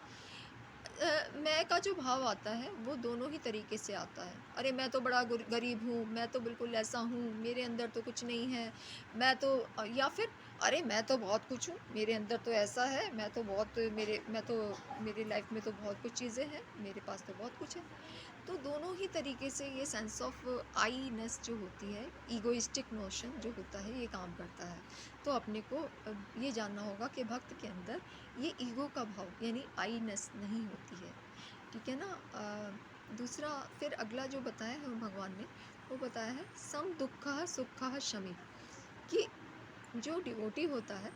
A: मैं का जो भाव आता है वो दोनों ही तरीके से आता है। अरे मैं तो बड़ा गरीब हूँ, मैं तो बिल्कुल ऐसा हूँ, मेरे अंदर तो कुछ नहीं है, मैं तो या फिर अरे मैं तो बहुत कुछ हूँ, मेरे अंदर तो ऐसा है, मैं तो मेरी लाइफ में तो बहुत कुछ चीज़ें हैं, मेरे पास तो बहुत कुछ है। तो दोनों ही तरीके से ये सेंस ऑफ आईनेस जो होती है, ईगोइस्टिक नोशन जो होता है, ये काम करता है। तो अपने को ये जानना होगा कि भक्त के अंदर ये ईगो का भाव यानी आईनेस नहीं होती है। ठीक है ना? दूसरा फिर अगला जो बताया है भगवान ने, वो बताया है सम दुख सुख शमी, कि जो डिवोटी होता है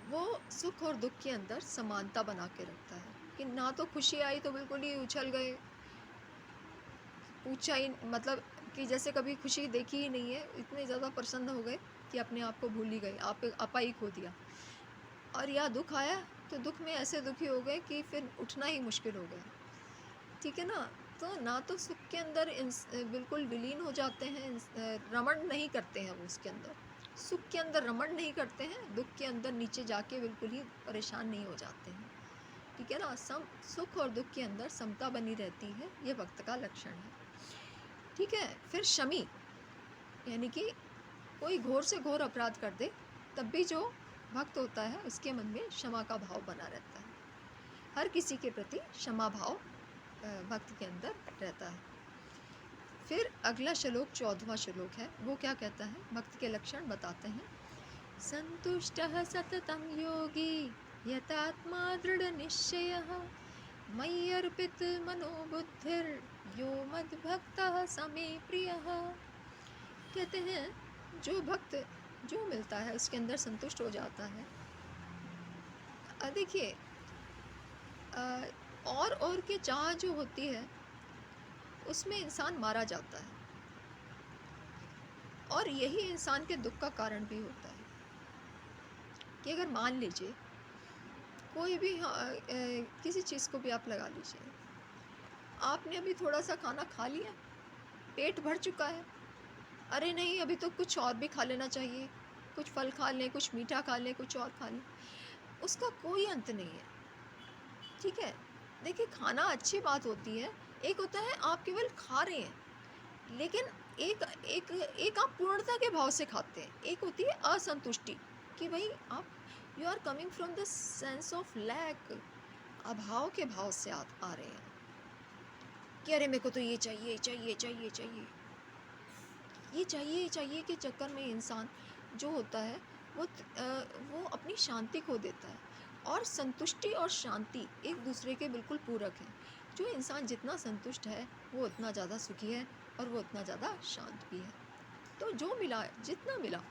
A: वो सुख और दुख के अंदर समानता बना के रखता है, कि ना तो खुशी आई तो बिल्कुल ही उछल गए, पूछा ही मतलब कि जैसे कभी खुशी देखी ही नहीं है, इतने ज़्यादा प्रसन्न हो गए कि अपने आप को भूल ही गए, आपा ही खो दिया। और या दुख आया तो दुख में ऐसे दुखी हो गए कि फिर उठना ही मुश्किल हो गया। ठीक है ना? तो ना तो सुख के अंदर बिल्कुल विलीन हो जाते हैं, रमण नहीं करते हैं वो उसके अंदर, सुख के अंदर रमण नहीं करते हैं, दुख के अंदर नीचे जाके बिल्कुल ही परेशान नहीं हो जाते हैं। ठीक है ना? सुख और दुख के अंदर समता बनी रहती है, ये भक्त का लक्षण है। ठीक है? फिर शमी, यानी कि कोई घोर से घोर अपराध कर दे तब भी जो भक्त होता है उसके मन में क्षमा का भाव बना रहता है। हर किसी के प्रति क्षमा भाव भक्त के अंदर रहता है। फिर अगला श्लोक 14वां श्लोक है, वो क्या कहता है? भक्त के लक्षण बताते हैं। संतुष्टः सततं योगी यतात्मा दृढ़ निश्चयः मयि अर्पित मनोबुद्धिर यो मद्भक्तः स मे प्रियः। कहते हैं जो भक्त जो मिलता है उसके अंदर संतुष्ट हो जाता है। देखिए, और की चाह जो होती है उसमें इंसान मारा जाता है, और यही इंसान के दुख का कारण भी होता है। कि अगर मान लीजिए कोई भी किसी चीज़ को भी आप लगा लीजिए, आपने अभी थोड़ा सा खाना खा लिया, पेट भर चुका है, अरे नहीं अभी तो कुछ और भी खा लेना चाहिए, कुछ फल खा लें, कुछ मीठा खा लें, कुछ और खा लें, उसका कोई अंत नहीं है। ठीक है? देखिए, खाना अच्छी बात होती है, एक होता है आप केवल खा रहे हैं, लेकिन एक एक एक आप पूर्णता के भाव से खाते हैं, एक होती है असंतुष्टि, कि भाई आप you are coming from the sense of lack, अभाव के भाव से आ रहे हैं कि अरे मेरे को तो ये चाहिए चाहिए चाहिए चाहिए, ये चाहिए चाहिए के चक्कर में इंसान जो होता है वो अपनी शांति खो देता है। और संतुष्टि और शांति एक दूसरे के बिल्कुल पूरक हैं। जो इंसान जितना संतुष्ट है वो उतना ज़्यादा सुखी है और वो उतना ज़्यादा शांत भी है। तो जो मिला, जितना मिला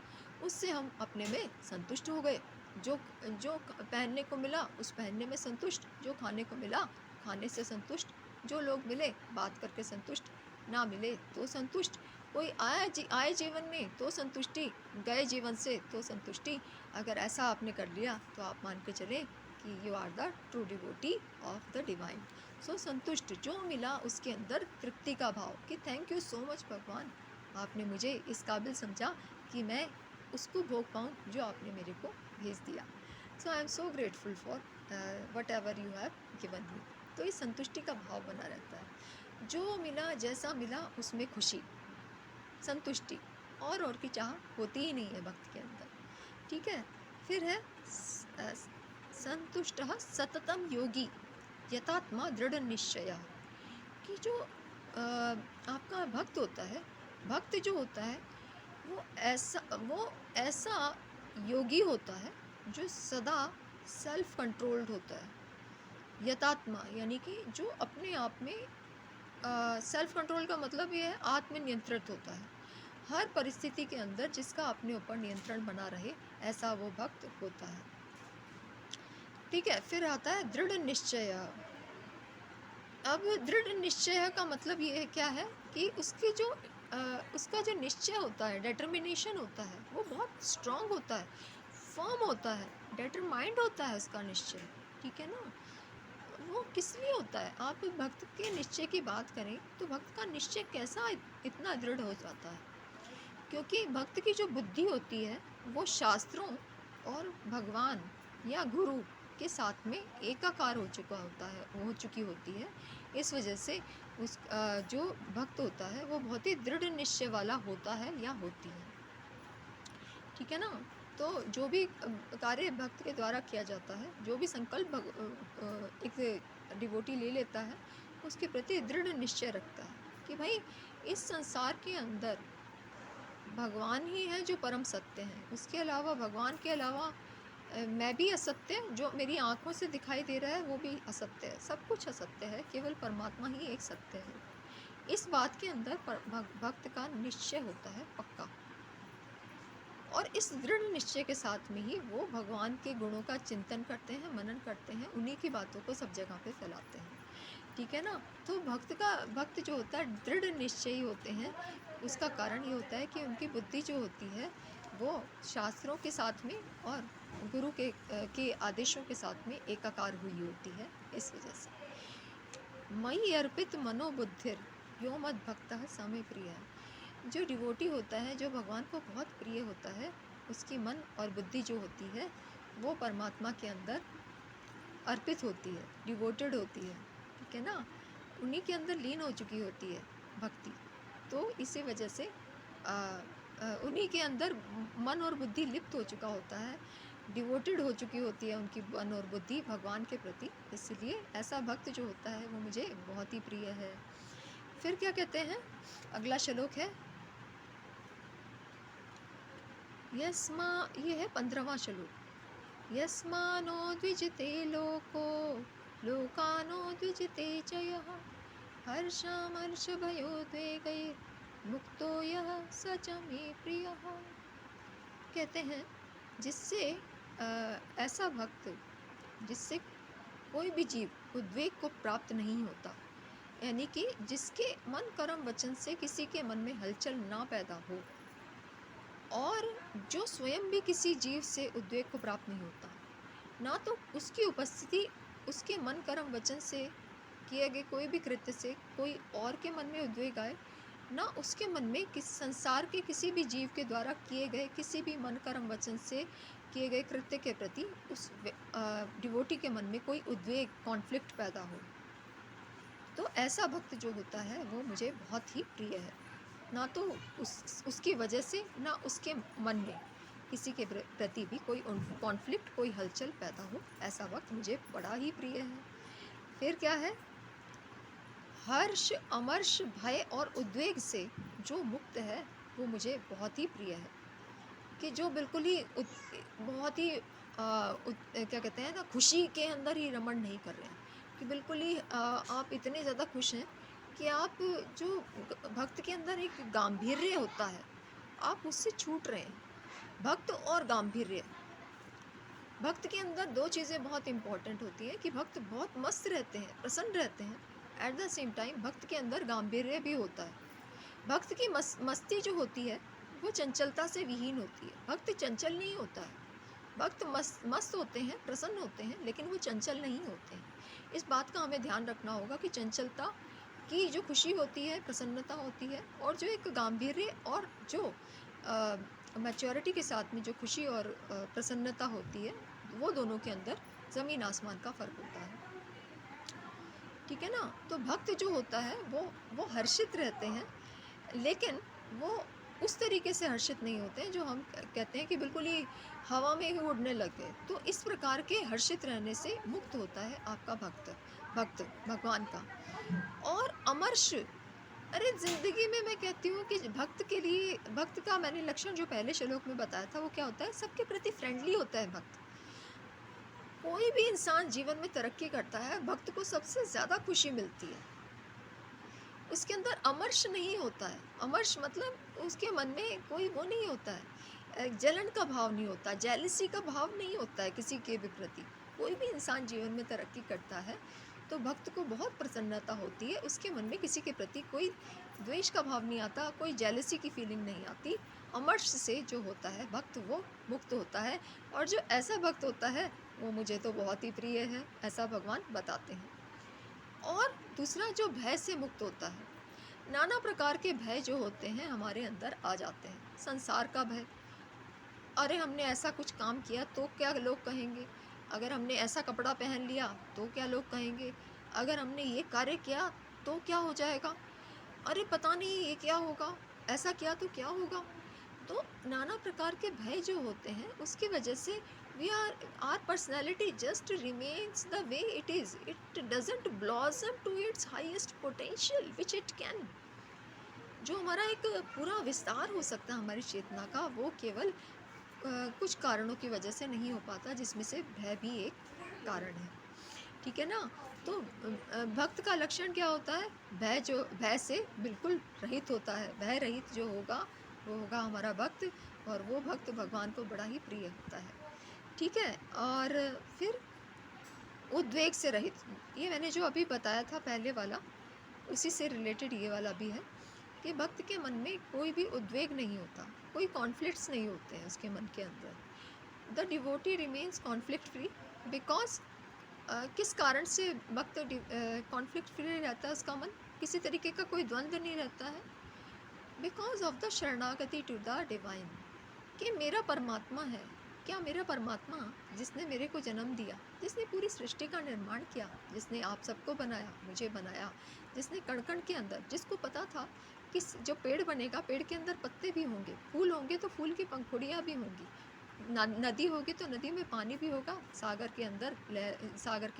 A: उससे हम अपने में संतुष्ट हो गए। जो जो पहनने को मिला उस पहनने में संतुष्ट, जो खाने को मिला खाने से संतुष्ट, जो लोग मिले बात करके संतुष्ट, ना मिले तो संतुष्ट, कोई आए जीवन में तो संतुष्टि, गए जीवन से तो संतुष्टि। अगर ऐसा आपने कर लिया तो आप मान के चले कि you are the true devotee of the divine. So संतुष्ट, जो मिला उसके अंदर तृप्ति का भाव कि थैंक यू सो मच भगवान, आपने मुझे इस काबिल समझा कि मैं उसको भोग पाऊँ जो आपने मेरे को भेज दिया। So I am so grateful for whatever you have given me. तो इस संतुष्टि का भाव बना रहता है। जो मिला जैसा मिला उसमें खुशी, संतुष्टि, और की चाह होती ही नहीं है भक्त के अंदर। ठीक है। फिर है संतुष्टः सततम योगी यतात्मा दृढ़ निश्चय, कि जो आपका भक्त होता है, भक्त जो होता है वो ऐसा योगी होता है जो सदा सेल्फ कंट्रोल्ड होता है। यतात्मा यानी कि जो अपने आप में सेल्फ कंट्रोल का मतलब ये है आत्मनियंत्रित होता है, हर परिस्थिति के अंदर जिसका अपने ऊपर नियंत्रण बना रहे, ऐसा वो भक्त होता है। ठीक है। फिर आता है दृढ़ निश्चय। अब दृढ़ निश्चय का मतलब ये क्या है कि उसका जो निश्चय होता है, डिटर्मिनेशन होता है, वो बहुत स्ट्रांग होता है, फर्म होता है, डिटरमाइंड होता है उसका निश्चय। ठीक है ना। वो किस लिए होता है? आप भक्त के निश्चय की बात करें तो भक्त का निश्चय कैसा इतना दृढ़ हो जाता है? क्योंकि भक्त की जो बुद्धि होती है वो शास्त्रों और भगवान या गुरु के साथ में एकाकार हो चुकी होती है। इस वजह से जो भक्त होता है वो बहुत ही दृढ़ निश्चय वाला होता है या होती है। ठीक है ना। तो जो भी कार्य भक्त के द्वारा किया जाता है, जो भी संकल्प एक डिवोटी ले लेता है, उसके प्रति दृढ़ निश्चय रखता है कि भाई इस संसार के अंदर भगवान ही है जो परम सत्य है, उसके अलावा, भगवान के अलावा मैं भी असत्य, जो मेरी आंखों से दिखाई दे रहा है वो भी असत्य है, सब कुछ असत्य है, केवल परमात्मा ही एक सत्य है। इस बात के अंदर भक्त का निश्चय होता है पक्का, और इस दृढ़ निश्चय के साथ में ही वो भगवान के गुणों का चिंतन करते हैं, मनन करते हैं, उन्हीं की बातों को सब जगह पे फैलाते हैं। ठीक है ना। तो भक्त जो होता है दृढ़ निश्चयी होते हैं। उसका कारण ये होता है कि उनकी बुद्धि जो होती है वो शास्त्रों के साथ में और गुरु के आदेशों के साथ में एकाकार हुई होती है। इस वजह से मयि अर्पित मनोबुद्धिर यो मद भक्तः स मे प्रियः, जो डिवोटी होता है, जो भगवान को बहुत प्रिय होता है, उसकी मन और बुद्धि जो होती है वो परमात्मा के अंदर अर्पित होती है, डिवोटेड होती है। ठीक है ना। उन्हीं के अंदर लीन हो चुकी होती है भक्ति। तो इसी वजह से उन्हीं के अंदर मन और बुद्धि लिप्त हो चुका होता है, डिवोटेड हो चुकी होती है उनकी मन और बुद्धि भगवान के प्रति। इसलिए ऐसा भक्त जो होता है वो मुझे बहुत ही प्रिय है। फिर क्या कहते हैं, अगला श्लोक है ये है 15वां श्लोक। यस्मानो द्विजते लोको लोकानो द्विजते च यः हर्षामर्ष भयोद्वेगैर् मुक्तो यः स च मे प्रियः। कहते हैं जिससे ऐसा भक्त जिससे कोई भी जीव उद्वेग को प्राप्त नहीं होता, यानी कि जिसके मन कर्म वचन से किसी के मन में हलचल ना पैदा हो, और जो स्वयं भी किसी जीव से उद्वेग को प्राप्त नहीं होता, ना तो उसकी उपस्थिति उसके मन कर्म वचन से किए गए कोई भी कृत्य से कोई और के मन में उद्वेग आए, ना उसके मन में संसार के किसी भी जीव के द्वारा किए गए किसी भी मन कर्म वचन से किए गए कृत्य के प्रति उस डिवोटी के मन में कोई उद्वेग, कॉन्फ्लिक्ट पैदा हो। तो ऐसा भक्त जो होता है वो मुझे बहुत ही प्रिय है। ना तो उसकी वजह से, ना उसके मन में किसी के प्रति भी कोई कॉन्फ्लिक्ट, कोई हलचल पैदा हो, ऐसा वक्त मुझे बड़ा ही प्रिय है। फिर क्या है, हर्ष अमर्ष भय और उद्वेग से जो मुक्त है वो मुझे बहुत ही प्रिय है। कि जो बिल्कुल ही बहुत ही क्या कहते हैं ना, खुशी के अंदर ही रमण नहीं कर रहे हैं, कि बिल्कुल ही आप इतने ज़्यादा खुश हैं कि आप जो भक्त के अंदर एक गांधीर्य होता है आप उससे छूट रहे हैं। भक्त और गांधीर्य, भक्त के अंदर दो चीज़ें बहुत इम्पॉर्टेंट होती हैं कि भक्त बहुत मस्त रहते हैं, प्रसन्न रहते हैं, एट द सेम टाइम भक्त के अंदर गांधीर्य भी होता है। भक्त की मस्ती जो होती है वो चंचलता से विहीन होती है। भक्त चंचल नहीं होता है, भक्त मस्त होते हैं, प्रसन्न होते हैं, लेकिन वो चंचल नहीं होते हैं। इस बात का हमें ध्यान रखना होगा कि चंचलता की जो खुशी होती है, प्रसन्नता होती है, और जो एक गांधीर्य और जो मैच्योरिटी के साथ में जो खुशी और प्रसन्नता होती है, वो दोनों के अंदर ज़मीन आसमान का फ़र्क होता है। ठीक है ना। तो भक्त जो होता है वो हर्षित रहते हैं, लेकिन वो उस तरीके से हर्षित नहीं होते हैं जो हम कहते हैं कि बिल्कुल ही हवा में ही उड़ने लग गए। तो इस प्रकार के हर्षित रहने से मुक्त होता है आपका भक्त भक्त भगवान का। और अमर्ष, अरे ज़िंदगी में मैं कहती हूँ कि भक्त के लिए, भक्त का मैंने लक्षण जो पहले श्लोक में बताया था वो क्या होता है, सबके प्रति फ्रेंडली होता है भक्त। कोई भी इंसान जीवन में तरक्की करता है, भक्त को सबसे ज़्यादा खुशी मिलती है। उसके अंदर अमर्ष नहीं होता है। अमर्ष मतलब उसके मन में कोई वो नहीं होता है, जलन का भाव नहीं होता, जेलसी का भाव नहीं होता है किसी के भी प्रति। कोई भी इंसान जीवन में तरक्की करता है तो भक्त को बहुत प्रसन्नता होती है, उसके मन में किसी के प्रति कोई द्वेष का भाव नहीं आता, कोई जेलसी की फीलिंग नहीं आती। अमर्ष से जो होता है भक्त वो मुक्त होता है। और जो ऐसा भक्त होता है वो मुझे तो बहुत ही प्रिय है, ऐसा भगवान बताते हैं। और दूसरा जो भय से मुक्त होता है, नाना प्रकार के भय जो होते हैं हमारे अंदर आ जाते हैं। संसार का भय, अरे हमने ऐसा कुछ काम किया तो क्या लोग कहेंगे, अगर हमने ऐसा कपड़ा पहन लिया तो क्या लोग कहेंगे, अगर हमने ये कार्य किया तो क्या हो जाएगा, अरे पता नहीं ये क्या होगा, ऐसा किया तो क्या होगा। तो नाना प्रकार के भय जो होते हैं उसकी वजह से we are our personality just remains the way it is, it doesn't blossom to its highest potential which it can. जो हमारा एक पूरा विस्तार हो सकता है हमारी चेतना का, वो केवल कुछ कारणों की वजह से नहीं हो पाता, जिसमें से भय भी एक कारण है। ठीक है ना। तो भक्त का लक्षण क्या होता है, भय से बिल्कुल रहित होता है। भय रहित जो होगा वो होगा हमारा भक्त, और वो भक्त भगवान को बड़ा ही प्रिय होता है। ठीक है। और फिर उद्वेग से रहित, ये मैंने जो अभी बताया था पहले वाला, उसी से रिलेटेड ये वाला भी है कि भक्त के मन में कोई भी उद्वेग नहीं होता, कोई कॉन्फ्लिक्ट्स नहीं होते हैं उसके मन के अंदर। The devotee remains conflict free because किस कारण से भक्त कॉन्फ्लिक्ट फ्री रहता है, उसका मन किसी तरीके का कोई द्वंद्व नहीं रहता है। बिकॉज ऑफ द शरणागति टू द डिवाइन, कि मेरा परमात्मा है, क्या मेरा परमात्मा जिसने मेरे को जन्म दिया, जिसने पूरी सृष्टि का निर्माण किया, जिसने आप सबको बनाया, मुझे बनाया, जिसने कण कण के अंदर, जिसको पता था कि जो पेड़ बनेगा पेड़ के अंदर पत्ते भी होंगे, फूल होंगे तो फूल की पंखुड़ियाँ भी होंगी, नदी होगी तो नदी में पानी भी होगा, सागर के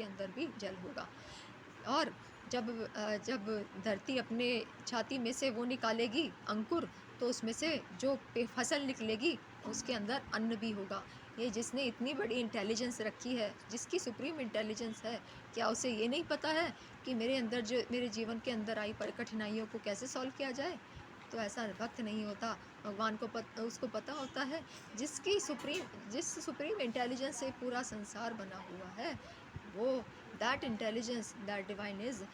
A: अंदर भी जल होगा। और जब धरती अपने छाती में से वो निकालेगी अंकुर, तो उसमें से जो फसल निकलेगी उसके अंदर अन्न भी होगा। ये जिसने इतनी बड़ी इंटेलिजेंस रखी है, जिसकी सुप्रीम इंटेलिजेंस है, क्या उसे ये नहीं पता है कि मेरे अंदर जो मेरे जीवन के अंदर आई कठिनाइयों को कैसे सॉल्व किया जाए। तो ऐसा भक्त नहीं होता। भगवान को उसको पता होता है, जिस सुप्रीम इंटेलिजेंस से पूरा संसार बना हुआ है, वो that intelligence, that divine is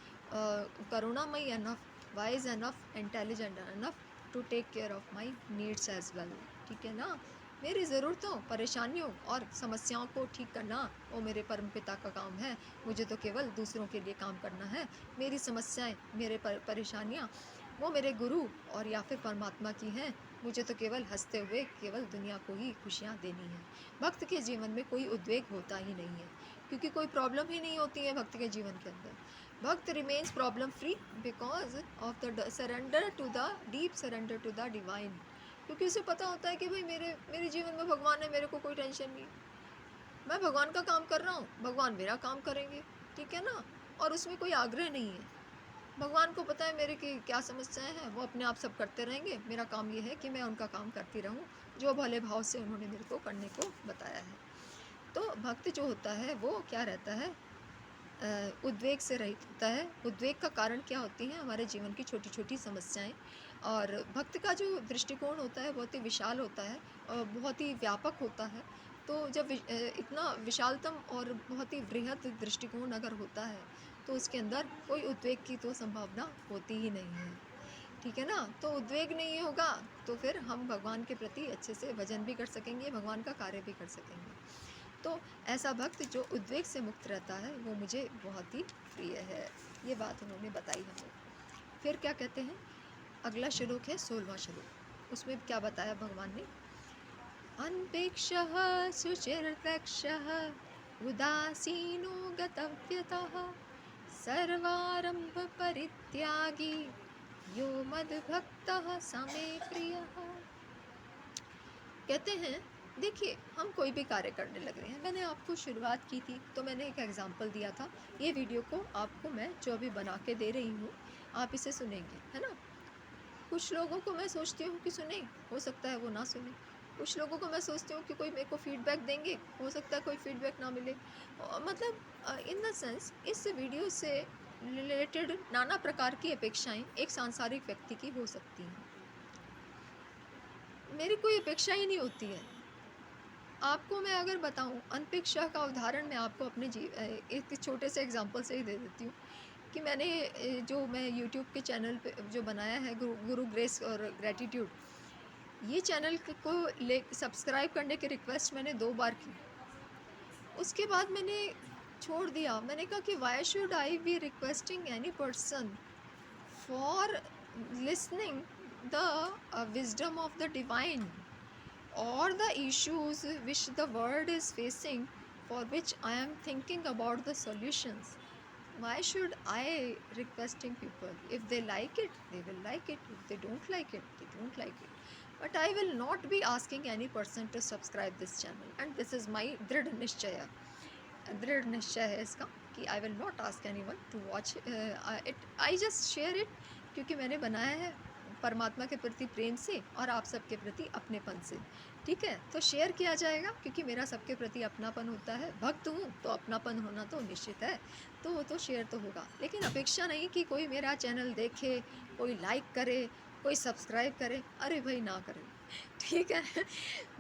A: करुणामयी enough, wise enough, intelligent enough to take care of my needs as well। ठीक है ना। मेरी ज़रूरतों, परेशानियों और समस्याओं को ठीक करना वो मेरे परम पिता का काम है। मुझे तो केवल दूसरों के लिए काम करना है। मेरी समस्याएं, मेरे परेशानियाँ वो मेरे गुरु और या फिर परमात्मा की हैं। मुझे तो केवल हंसते हुए केवल दुनिया को ही खुशियाँ देनी है। भक्त के जीवन में कोई उद्वेग होता ही नहीं है, क्योंकि कोई प्रॉब्लम ही नहीं होती है भक्त के जीवन के अंदर। भक्त remains problem free because of the surrender to the deep surrender to the divine. क्योंकि उसे पता होता है कि भाई मेरे जीवन में भगवान है, मेरे को कोई टेंशन नहीं, मैं भगवान का काम कर रहा हूँ, भगवान मेरा काम करेंगे। ठीक है ना। और उसमें कोई आग्रह नहीं है। भगवान को पता है मेरे की क्या समस्याएं हैं, वो अपने आप सब करते रहेंगे। मेरा काम ये है कि मैं उनका काम करती रहूँ, जो भले भाव से उन्होंने मेरे को करने को बताया है। तो भक्त जो होता है वो क्या रहता है, उद्वेग से रहित होता है। उद्वेग का कारण क्या होती हैं, हमारे जीवन की छोटी छोटी समस्याएं। और भक्त का जो दृष्टिकोण होता है बहुत ही विशाल होता है और बहुत ही व्यापक होता है। तो जब इतना विशालतम और बहुत ही वृहद दृष्टिकोण अगर होता है तो उसके अंदर कोई उद्वेग की तो संभावना होती ही नहीं है। ठीक है ना। तो उद्वेग नहीं होगा तो फिर हम भगवान के प्रति अच्छे से भजन भी कर सकेंगे, भगवान का कार्य भी कर सकेंगे। तो ऐसा भक्त जो उद्वेग से मुक्त रहता है वो मुझे बहुत ही प्रिय है। ये बात उन्होंने बताई हमें। फिर क्या कहते हैं, अगला श्लोक है 16वां श्लोक। उसमें क्या बताया भगवान ने, अनपेक्षः शुचिर्दक्षः उदासीनो गतव्यतः सर्वारंभ परित्यागी यो मद्भक्तः स मे प्रियः। कहते हैं, देखिए हम कोई भी कार्य करने लग रहे हैं, मैंने आपको शुरुआत की थी तो मैंने एक एग्जांपल दिया था। ये वीडियो को आपको मैं जो अभी बना के दे रही हूँ, आप इसे सुनेंगे, है ना। कुछ लोगों को मैं सोचती हूँ कि सुने, हो सकता है वो ना सुने। कुछ लोगों को मैं सोचती हूँ कि कोई मेरे को फीडबैक देंगे, हो सकता है कोई फीडबैक ना मिले। मतलब इन द सेंस इस वीडियो से रिलेटेड नाना प्रकार की अपेक्षाएं एक सांसारिक व्यक्ति की हो सकती हैं। मेरी कोई अपेक्षा ही नहीं होती है। आपको मैं अगर बताऊं, अनपेक्षा का उदाहरण मैं आपको अपने एक छोटे से एग्जांपल से ही दे देती हूँ कि मैंने जो मैं यूट्यूब के चैनल पे जो बनाया है, गुरु ग्रेस और ग्रेटिट्यूड, ये चैनल को ले सब्सक्राइब करने की रिक्वेस्ट मैंने 2 बार की। उसके बाद मैंने छोड़ दिया। मैंने कहा कि why should I be requesting any person for listening the wisdom of the divine or the issues which the world is facing, for which I am thinking about the solutions. Why should I requesting people? If they like it, they will like it. If they don't like it, they don't like it. But I will not be asking any person to subscribe this channel. And this is my दृढ़ निश्चय है इसका कि I will not ask anyone to watch it. I just share it क्योंकि मैंने बनाया है परमात्मा के प्रति प्रेम से और आप सबके प्रति अपनेपन से। ठीक है, तो शेयर किया जाएगा क्योंकि मेरा सबके प्रति अपनापन होता है। भक्त हूँ तो अपनापन होना तो निश्चित है, तो वो तो शेयर तो होगा, लेकिन अपेक्षा नहीं कि कोई मेरा चैनल देखे, कोई लाइक करे, कोई सब्सक्राइब करे। अरे भाई ना करे, ठीक है।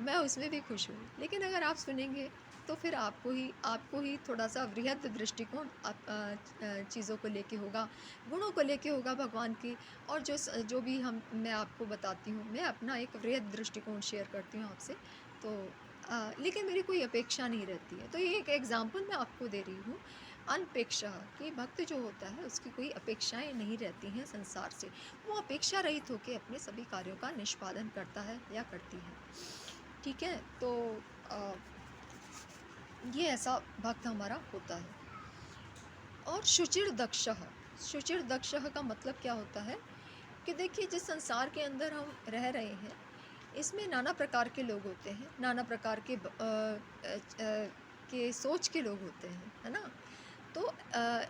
A: मैं उसमें भी खुश हूँ, लेकिन अगर आप सुनेंगे तो फिर आपको ही थोड़ा सा वृहद दृष्टिकोण चीज़ों को लेके होगा, गुणों को लेके होगा भगवान की। और जो भी मैं आपको बताती हूँ, मैं अपना एक वृहद दृष्टिकोण शेयर करती हूँ आपसे। तो लेकिन मेरी कोई अपेक्षा नहीं रहती है। तो ये एक एग्जाम्पल मैं आपको दे रही हूँ, अनपेक्षा, कि भक्त जो होता है उसकी कोई अपेक्षाएं नहीं रहती हैं संसार से। वो अपेक्षा रहित होकर अपने सभी कार्यों का निष्पादन करता है या करती है। ठीक है, तो ये ऐसा भक्त हमारा होता है। और शुचिर दक्षः का मतलब क्या होता है कि देखिए, जिस संसार के अंदर हम रह रहे हैं, इसमें नाना प्रकार के लोग होते हैं, नाना प्रकार के सोच के लोग होते हैं, है ना। तो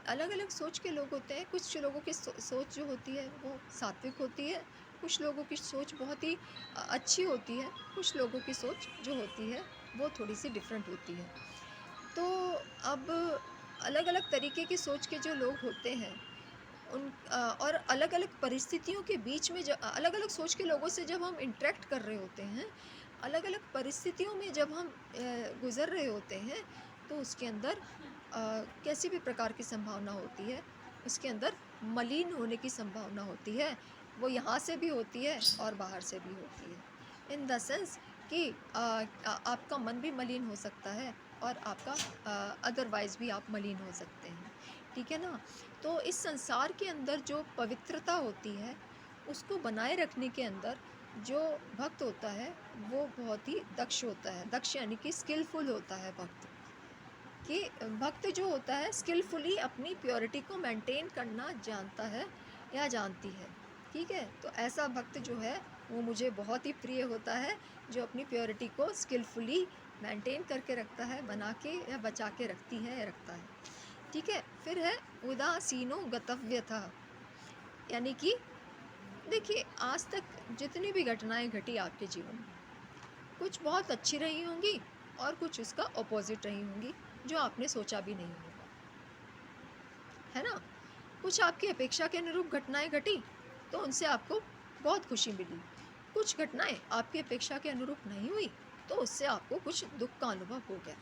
A: अलग अलग सोच के लोग होते हैं। कुछ लोगों की सोच जो होती है वो सात्विक होती है, कुछ लोगों की सोच बहुत ही अच्छी होती है, कुछ लोगों की सोच जो होती है वो थोड़ी सी डिफरेंट होती है। तो अब अलग अलग तरीके की सोच के जो लोग होते हैं और अलग अलग परिस्थितियों के बीच में अलग अलग सोच के लोगों से जब हम इंटरेक्ट कर रहे होते हैं, अलग अलग परिस्थितियों में जब हम गुज़र रहे होते हैं, तो उसके अंदर कैसी भी प्रकार की संभावना होती है, उसके अंदर मलिन होने की संभावना होती है। वो यहाँ से भी होती है और बाहर से भी होती है। इन द सेंस कि आपका मन भी मलिन हो सकता है और आपका अदरवाइज़ भी आप मलिन हो सकते हैं। ठीक है ना। तो इस संसार के अंदर जो पवित्रता होती है, उसको बनाए रखने के अंदर जो भक्त होता है वो बहुत ही दक्ष होता है। दक्ष यानी कि स्किलफुल होता है भक्त। कि भक्त जो होता है स्किलफुली अपनी प्योरिटी को मेंटेन करना जानता है या जानती है। ठीक है, तो ऐसा भक्त जो है वो मुझे बहुत ही प्रिय होता है, जो अपनी प्योरिटी को स्किलफुली मेंटेन करके रखता है, बना के या बचा के रखती है या रखता है। ठीक है, फिर है उदासीनो गतव्यथा, यानी कि देखिए, आज तक जितनी भी घटनाएं घटी आपके जीवन में, कुछ बहुत अच्छी रही होंगी और कुछ उसका ऑपोजिट रही होंगी, जो आपने सोचा भी नहीं होगा, है ना। कुछ आपकी अपेक्षा के अनुरूप घटनाएं घटी तो उनसे आपको बहुत खुशी मिली। कुछ घटनाएं आपकी अपेक्षा के अनुरूप नहीं हुई तो उससे आपको कुछ दुख का अनुभव हो गया।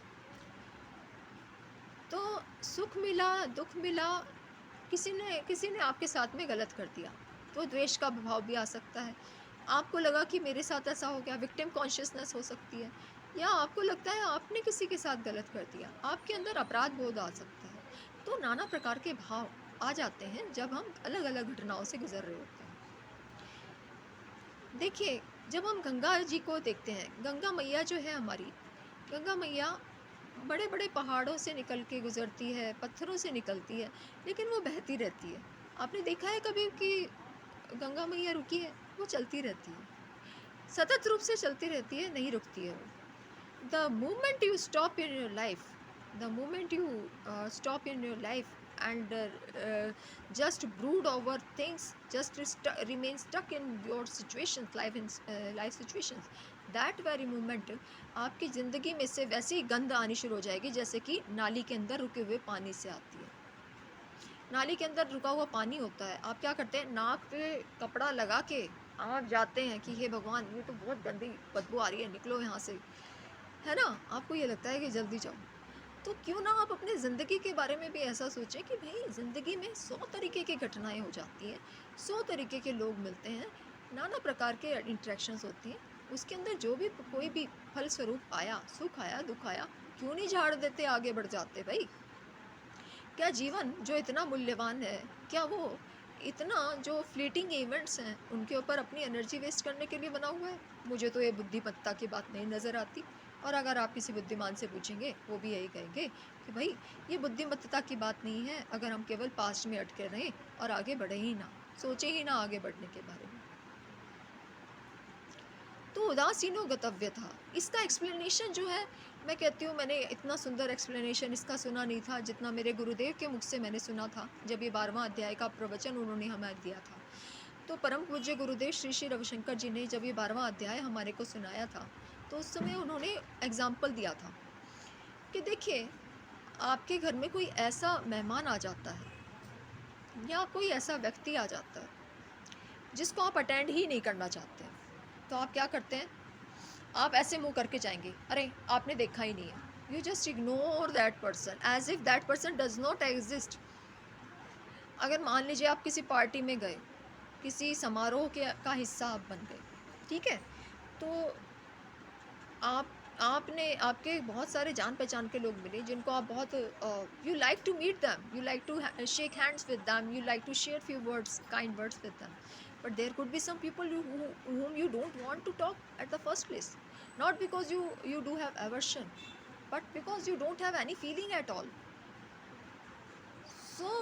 A: तो सुख मिला, दुख मिला, किसी ने आपके साथ में गलत कर दिया तो द्वेष का भाव भी आ सकता है। आपको लगा कि मेरे साथ ऐसा हो गया, विक्टिम कॉन्शियसनेस हो सकती है, या आपको लगता है आपने किसी के साथ गलत कर दिया, आपके अंदर अपराध बोध आ सकता है। तो नाना प्रकार के भाव आ जाते हैं जब हम अलग अलग घटनाओं से गुजर रहे होते हैं। देखिए, जब हम गंगा जी को देखते हैं, गंगा मैया जो है हमारी, गंगा मैया बड़े बड़े पहाड़ों से निकल के गुजरती है, पत्थरों से निकलती है, लेकिन वो बहती रहती है। आपने देखा है कभी कि गंगा मैया रुकी है? वो चलती रहती है, सतत रूप से चलती रहती है, नहीं रुकती है वो। The moment you stop in your life, the moment you stop in your life and just brood over things, just remain stuck in your situations, life situations, that very moment आपकी ज़िंदगी में से वैसी गंध आनी शुरू हो जाएगी जैसे कि नाली के अंदर रुके हुए पानी से आती है। नाली के अंदर रुका हुआ पानी होता है, आप क्या करते हैं, नाक पे कपड़ा लगा के आप जाते हैं कि हे भगवान ये तो बहुत गंदी बदबू आ रही है, निकलो यहाँ से, है ना? आपको ये लगता है कि जल्दी जाओ। तो क्यों ना आप अपनी ज़िंदगी के बारे में भी ऐसा सोचें कि भाई ज़िंदगी में 100 तरीके की घटनाएं हो जाती हैं, 100 तरीके के लोग मिलते हैं, नाना प्रकार के इंटरेक्शंस होती हैं, उसके अंदर जो भी कोई भी फलस्वरूप आया, सुख आया, दुख आया, क्यों नहीं झाड़ देते, आगे बढ़ जाते भाई? क्या जीवन जो इतना मूल्यवान है, क्या वो इतना जो फ्लीटिंग इवेंट्स हैं उनके ऊपर अपनी एनर्जी वेस्ट करने के लिए बना हुआ है? मुझे तो ये बुद्धिमत्ता की बात नहीं नज़र आती। और अगर आप किसी बुद्धिमान से पूछेंगे वो भी यही कहेंगे कि भाई ये बुद्धिमत्ता की बात नहीं है अगर हम केवल पास्ट में अटके रहें और आगे बढ़े ही ना, सोचे ही ना आगे बढ़ने के बारे में। तो उदासीनो गतव्य था, इसका एक्सप्लेनेशन जो है, मैं कहती हूँ मैंने इतना सुंदर एक्सप्लेनेशन इसका सुना नहीं था जितना मेरे गुरुदेव के मुख से मैंने सुना था जब ये 12वां अध्याय का प्रवचन उन्होंने हमें दिया था। तो परम पूज्य गुरुदेव श्री श्री रविशंकर जी ने जब ये 12वां अध्याय हमारे को सुनाया था तो उस समय उन्होंने एग्जाम्पल दिया था कि देखिए आपके घर में कोई ऐसा मेहमान आ जाता है या कोई ऐसा व्यक्ति आ जाता है जिसको आप अटेंड ही नहीं करना चाहते, तो आप क्या करते हैं, आप ऐसे मुंह करके जाएंगे, अरे आपने देखा ही नहीं है, you just ignore that person as if that person does not exist. अगर मान लीजिए आप किसी पार्टी में गए, किसी समारोह के का हिस्सा आप बन गए, ठीक है, तो आपने आपके बहुत सारे जान पहचान के लोग मिले जिनको आप बहुत you like to meet them, you like to shake hands with them, you like to share few words, kind words with them, but there could be some people whom you don't want to talk at the first place, not because you do have aversion, but because you don't have any feeling at all. So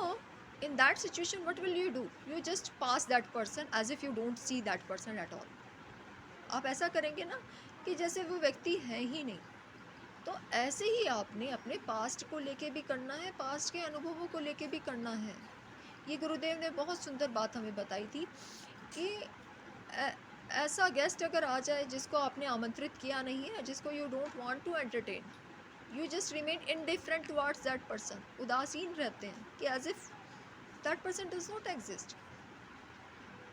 A: in that situation what will you do, you just pass that person as if you don't see that person at all. आप ऐसा करेंगे ना कि जैसे वो व्यक्ति है ही नहीं। तो ऐसे ही आपने अपने पास्ट को लेके भी करना है, पास्ट के अनुभवों को लेके भी करना है। ये गुरुदेव ने बहुत सुंदर बात हमें बताई थी कि ऐसा गेस्ट अगर आ जाए जिसको आपने आमंत्रित किया नहीं है, जिसको you don't want to entertain, you just remain indifferent towards that person, उदासीन रहते हैं कि as if that person does not exist.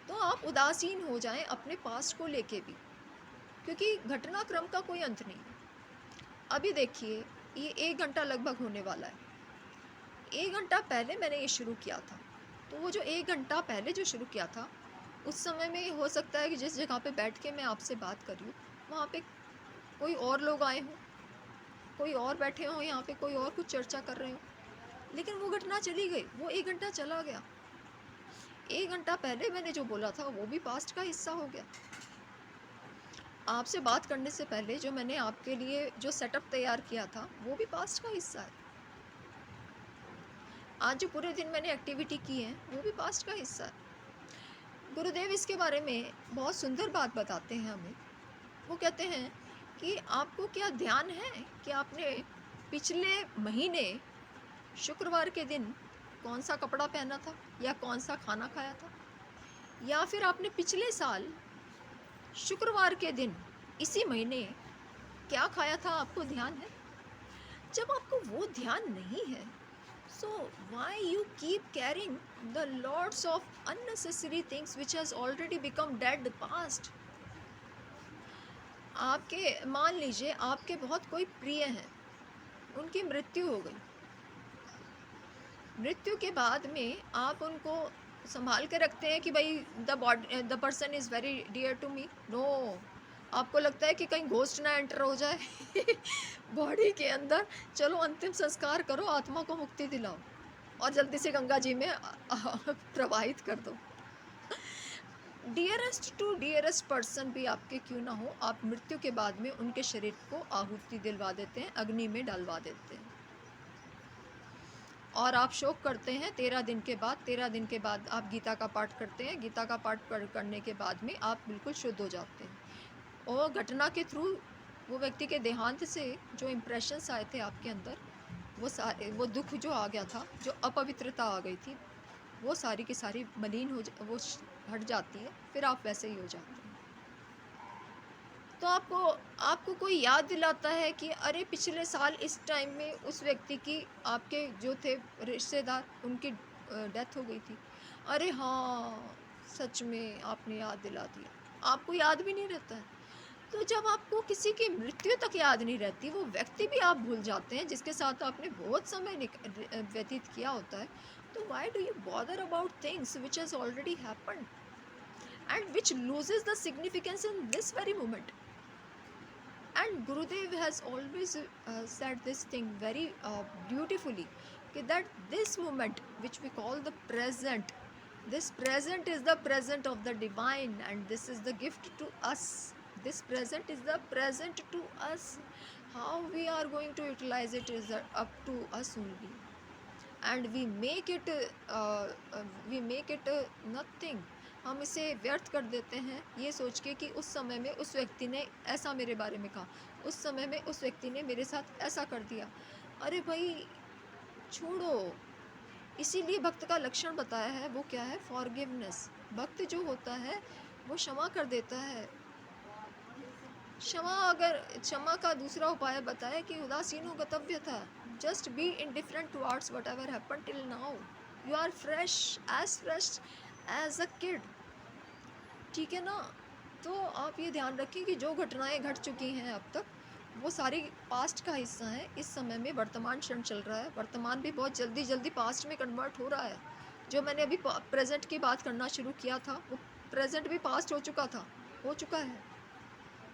A: तो आप उदासीन हो जाएं अपने पास्ट को लेके भी, क्योंकि घटनाक्रम का कोई अंत नहीं है। अभी देखिए ये 1 घंटा लगभग होने वाला है, 1 घंटा पहले मैंने ये शुरू किया था, तो वो जो 1 घंटा पहले जो शुरू किया था उस समय में हो सकता है कि जिस जगह पे बैठ के मैं आपसे बात कर रही हूँ वहाँ पे कोई और लोग आए हों, कोई और बैठे हों, यहाँ पे कोई और कुछ चर्चा कर रहे हों, लेकिन वो घटना चली गई, वो 1 घंटा चला गया। 1 घंटा पहले मैंने जो बोला था वो भी पास्ट का हिस्सा हो गया। आपसे बात करने से पहले जो मैंने आपके लिए जो सेटअप तैयार किया था वो भी पास्ट का हिस्सा है। आज जो पूरे दिन मैंने एक्टिविटी की है वो भी पास्ट का हिस्सा है। गुरुदेव इसके बारे में बहुत सुंदर बात बताते हैं हमें। वो कहते हैं कि आपको क्या ध्यान है कि आपने पिछले महीने शुक्रवार के दिन कौन सा कपड़ा पहना था या कौन सा खाना खाया था, या फिर आपने पिछले साल शुक्रवार के दिन इसी महीने क्या खाया था, आपको ध्यान है? जब आपको वो ध्यान नहीं है, so why you keep carrying the lots of unnecessary things which has already become dead past? आपके मान लीजिए आपके बहुत कोई प्रिय हैं, उनकी मृत्यु हो गई, मृत्यु के बाद में आप उनको संभाल के रखते हैं कि भाई the person is very dear to me. No, आपको लगता है कि कहीं घोस्ट ना एंटर हो जाए बॉडी के अंदर, चलो अंतिम संस्कार करो, आत्मा को मुक्ति दिलाओ और जल्दी से गंगा जी में प्रवाहित कर दो। डियरेस्ट टू डियरेस्ट पर्सन भी आपके क्यों ना हो, आप मृत्यु के बाद में उनके शरीर को आहुति दिलवा देते हैं, अग्नि में डलवा देते हैं। और आप शोक करते हैं 13 दिन के बाद। 13 दिन के बाद आप गीता का पाठ करते हैं। गीता का पाठ करने के बाद में आप बिल्कुल शुद्ध हो जाते हैं। और घटना के थ्रू वो व्यक्ति के देहांत से जो इम्प्रेशंस आए थे आपके अंदर, वो दुख जो आ गया था, जो अपवित्रता आ गई थी, वो सारी की सारी मलिन वो हट जाती है। फिर आप वैसे ही हो जाते हैं। तो आपको कोई याद दिलाता है कि अरे पिछले साल इस टाइम में उस व्यक्ति की, आपके जो थे रिश्तेदार, उनकी डेथ हो गई थी। अरे हाँ, सच में आपने याद दिला दिया। आपको याद भी नहीं रहता है। तो जब आपको किसी की मृत्यु तक याद नहीं रहती, वो व्यक्ति भी आप भूल जाते हैं जिसके साथ आपने बहुत समय व्यतीत किया होता है, तो why do you bother about things which has already happened and which loses the significance in this very moment. And Gurudev has always said this thing very beautifully, that this moment which we call the present, this present is the present of the divine, and this is the gift to us. This present is the present to us. How we are going to utilize it is up to us only. And we make it nothing. हम इसे व्यर्थ कर देते हैं ये सोच के कि उस समय में उस व्यक्ति ने ऐसा मेरे बारे में कहा, उस समय में उस व्यक्ति ने मेरे साथ ऐसा कर दिया। अरे भाई छोड़ो। इसीलिए भक्त का लक्षण बताया है, वो क्या है? फॉरगिवनेस। भक्त जो होता है वो क्षमा कर देता है। क्षमा का दूसरा उपाय बताया कि उदासीनो गतव्य था। Just be indifferent towards whatever happen till now. You are fresh as a kid. ठीक है ना? तो आप ये ध्यान रखें कि जो घटनाएं घट चुकी हैं अब तक, वो सारी पास्ट का हिस्सा है। इस समय में वर्तमान क्षण चल रहा है। वर्तमान भी बहुत जल्दी जल्दी पास्ट में कन्वर्ट हो रहा है। जो मैंने अभी प्रेजेंट की बात करना शुरू किया था, वो प्रेजेंट भी पास्ट हो चुका है।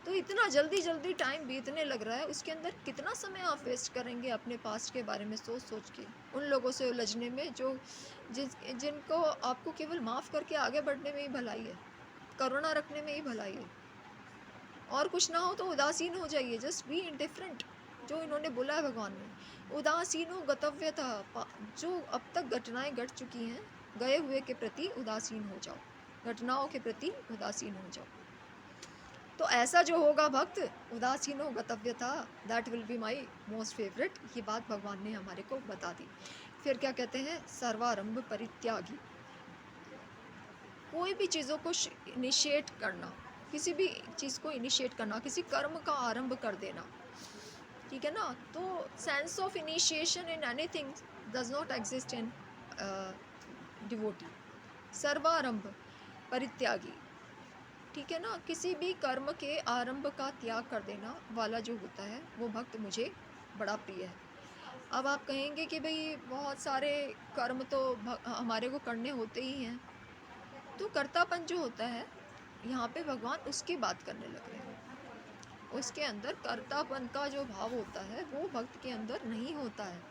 A: तो इतना जल्दी जल्दी टाइम बीतने लग रहा है, उसके अंदर कितना समय आप वेस्ट करेंगे अपने पास्ट के बारे में सोच के, उन लोगों से उलझने में जिनको आपको केवल माफ़ करके आगे बढ़ने में ही भलाई है, करुणा रखने में ही भलाई है। और कुछ ना हो तो उदासीन हो जाइए। Just be indifferent. जो इन्होंने बोला है भगवान ने, उदासीनो गतव्य था। जो अब तक घटनाएं घट चुकी हैं, गए हुए के प्रति उदासीन हो जाओ, घटनाओं के प्रति उदासीन हो जाओ। तो ऐसा जो होगा भक्त, उदासीनो गतव्य था, that will be my most favourite. ये बात भगवान ने हमारे को बता दी। फिर क्या कहते हैं? सर्वारंभ परित्यागी। कोई भी चीज़ों को इनिशिएट करना, किसी भी चीज़ को इनिशिएट करना, किसी कर्म का आरंभ कर देना, ठीक है ना? तो sense of initiation in anything does not exist in devotee. सर्वारंभ परित्यागी, ठीक है ना? किसी भी कर्म के आरंभ का त्याग कर देना वाला जो होता है, वो भक्त मुझे बड़ा प्रिय है। अब आप कहेंगे कि भाई बहुत सारे कर्म तो हमारे को करने होते ही हैं। तो कर्तापन जो होता है, यहाँ पे भगवान उसकी बात करने लग रहे हैं। उसके अंदर कर्तापन का जो भाव होता है, वो भक्त के अंदर नहीं होता है।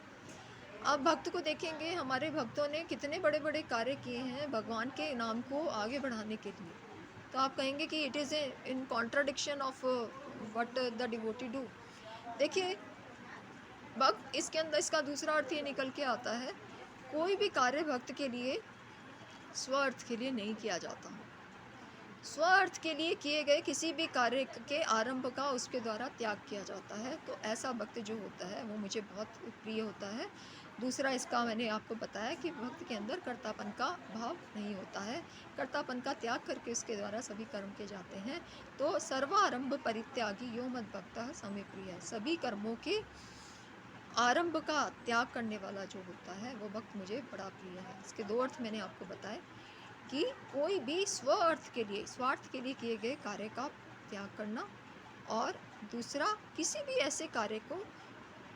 A: अब भक्त को देखेंगे, हमारे भक्तों ने कितने बड़े बड़े कार्य किए हैं भगवान के नाम को आगे बढ़ाने के लिए। तो आप कहेंगे कि it is in contradiction of what the devotee do. देखिए भक्त, इसके अंदर इसका दूसरा अर्थ ये निकल के आता है, कोई भी कार्य भक्त के लिए स्वार्थ के लिए नहीं किया जाता। स्वार्थ के लिए किए गए किसी भी कार्य के आरंभ का उसके द्वारा त्याग किया जाता है। तो ऐसा भक्त जो होता है वो मुझे बहुत प्रिय होता है। दूसरा इसका मैंने आपको बताया कि भक्त के अंदर कर्तापन का भाव नहीं होता है, कर्तापन का त्याग करके उसके द्वारा सभी कर्म किए जाते हैं। तो सर्वारंभ परित्यागी यो मद भक्तः समे प्रिय है। सभी कर्मों के आरंभ का त्याग करने वाला जो होता है, वो भक्त मुझे बड़ा प्रिय है। इसके दो अर्थ मैंने आपको बताए कि कोई भी स्वार्थ के लिए किए गए कार्य का त्याग करना, और दूसरा किसी भी ऐसे कार्य को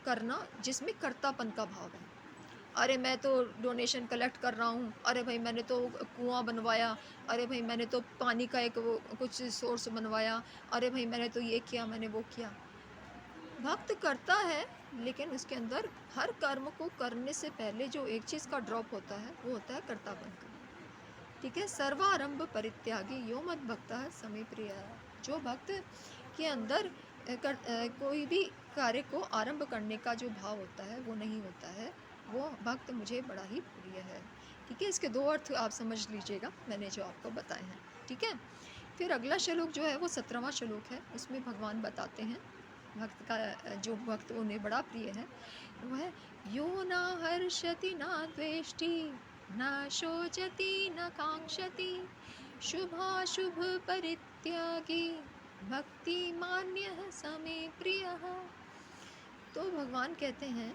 A: करना जिसमें कर्तापन का भाव है। अरे मैं तो डोनेशन कलेक्ट कर रहा हूँ, अरे भाई मैंने तो कुआं बनवाया, अरे भाई मैंने तो पानी का एक कुछ सोर्स बनवाया, अरे भाई मैंने तो ये किया, मैंने वो किया। भक्त करता है, लेकिन उसके अंदर हर कर्म को करने से पहले जो एक चीज़ का ड्रॉप होता है, वो होता है कर्तापन का। ठीक है? सर्वारंभ परित्यागी यो मद भक्तः समे प्रिय। जो भक्त के अंदर कोई भी कार्य को आरंभ करने का जो भाव होता है, वो नहीं होता है, वो भक्त मुझे बड़ा ही प्रिय है। ठीक है, इसके दो अर्थ आप समझ लीजिएगा मैंने जो आपको बताए हैं। ठीक है, फिर अगला श्लोक जो है वो 17वां श्लोक है। उसमें भगवान बताते हैं भक्त का जो भक्त उन्हें बड़ा प्रिय है वो है, यो न हर्षति न द्वेष्टि न शोचति न कांक्षति शुभाशुभ परित्यागी भक्ति मान्य समे प्रिय। तो भगवान कहते हैं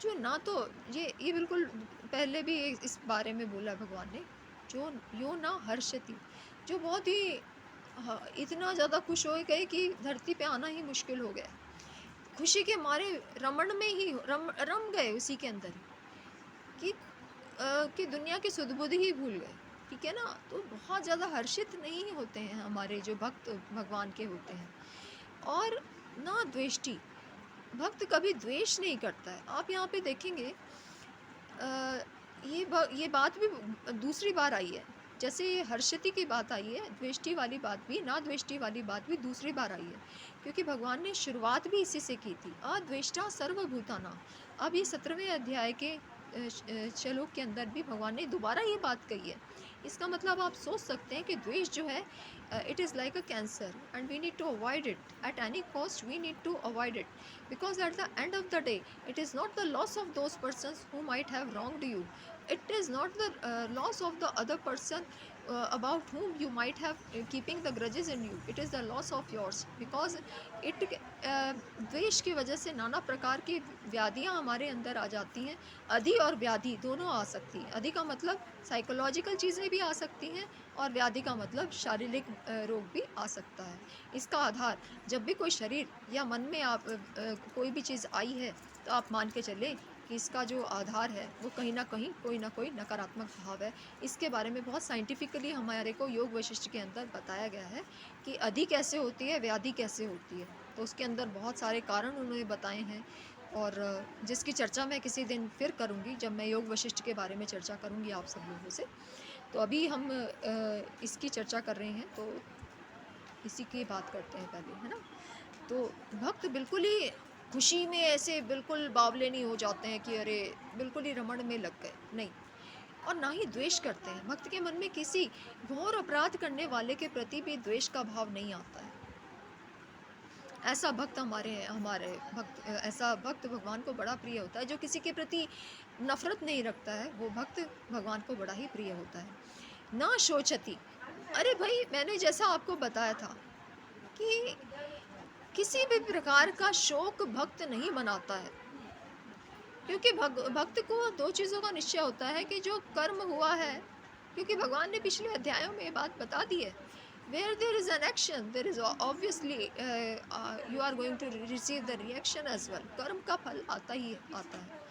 A: जो ना तो ये बिल्कुल पहले भी इस बारे में बोला भगवान ने, जो यो ना हर्षति, जो बहुत ही इतना ज़्यादा खुश हो गए कि धरती पे आना ही मुश्किल हो गया, खुशी के मारे रमण में ही रम गए उसी के अंदर ही, कि दुनिया की सुध बुध ही भूल गए। ठीक है ना, तो बहुत ज़्यादा हर्षित नहीं होते हैं हमारे जो भक्त भगवान के होते हैं। और ना द्वेष्टि, भक्त कभी द्वेष नहीं करता है। आप यहाँ पे देखेंगे ये बात भी दूसरी बार आई है। जैसे ये हर्षति की बात आई है, द्वेष्टि वाली बात भी, ना द्वेष्टि वाली बात भी दूसरी बार आई है, क्योंकि भगवान ने शुरुआत भी इसी से की थी, अद्वेष्टा सर्वभूतानां। अब ये 17वें अध्याय के श्लोक के अंदर भी भगवान ने दोबारा ये बात कही है। इसका मतलब आप सोच सकते हैं कि द्वेष जो है, it is like a cancer and we need to avoid it at any cost. We need to avoid it because at the end of the day it is not the loss of those persons who might have wronged you, it is not the loss of the other person about whom you might have keeping the grudges in you, it is the loss of yours because it द्वेष की वजह से नाना प्रकार की व्याधियां हमारे अंदर आ जाती हैं। अधि और व्याधि दोनों आ सकती हैं। अधि का मतलब साइकोलॉजिकल चीज़ें भी आ सकती हैं और व्याधि का मतलब शारीरिक रोग भी आ सकता है। इसका आधार जब भी कोई शरीर या मन में आप कोई भी चीज़ आई है तो आप मान के चलें कि इसका जो आधार है वो कहीं ना कहीं कोई ना कोई नकारात्मक भाव है। इसके बारे में बहुत साइंटिफिकली हमारे को योग वशिष्ठ के अंदर बताया गया है कि अधि कैसे होती है, व्याधि कैसे होती है। तो उसके अंदर बहुत सारे कारण उन्होंने बताए हैं और जिसकी चर्चा मैं किसी दिन फिर करूँगी जब मैं योग वशिष्ठ के बारे में चर्चा करूँगी आप सब लोगों से। तो अभी हम इसकी चर्चा कर रहे हैं तो इसी की बात करते हैं पहले, है ना। तो भक्त बिल्कुल ही खुशी में ऐसे बिल्कुल बावले नहीं हो जाते हैं कि अरे बिल्कुल ही रमण में लग गए, नहीं। और ना ही द्वेष करते हैं। भक्त के मन में किसी घोर अपराध करने वाले के प्रति भी द्वेष का भाव नहीं आता है। ऐसा भक्त हमारे भक्त ऐसा भक्त भगवान को बड़ा प्रिय होता है। जो किसी के प्रति नफरत नहीं रखता है वो भक्त भगवान को बड़ा ही प्रिय होता है। ना शोचति, अरे भाई मैंने जैसा आपको बताया था कि किसी भी प्रकार का शोक भक्त नहीं बनाता है, क्योंकि भक्त को दो चीज़ों का निश्चय होता है कि जो कर्म हुआ है, क्योंकि भगवान ने पिछले अध्यायों में ये बात बता दी है, where there is an action there is obviously you are going to receive the reaction as well। कर्म का फल आता ही आता है,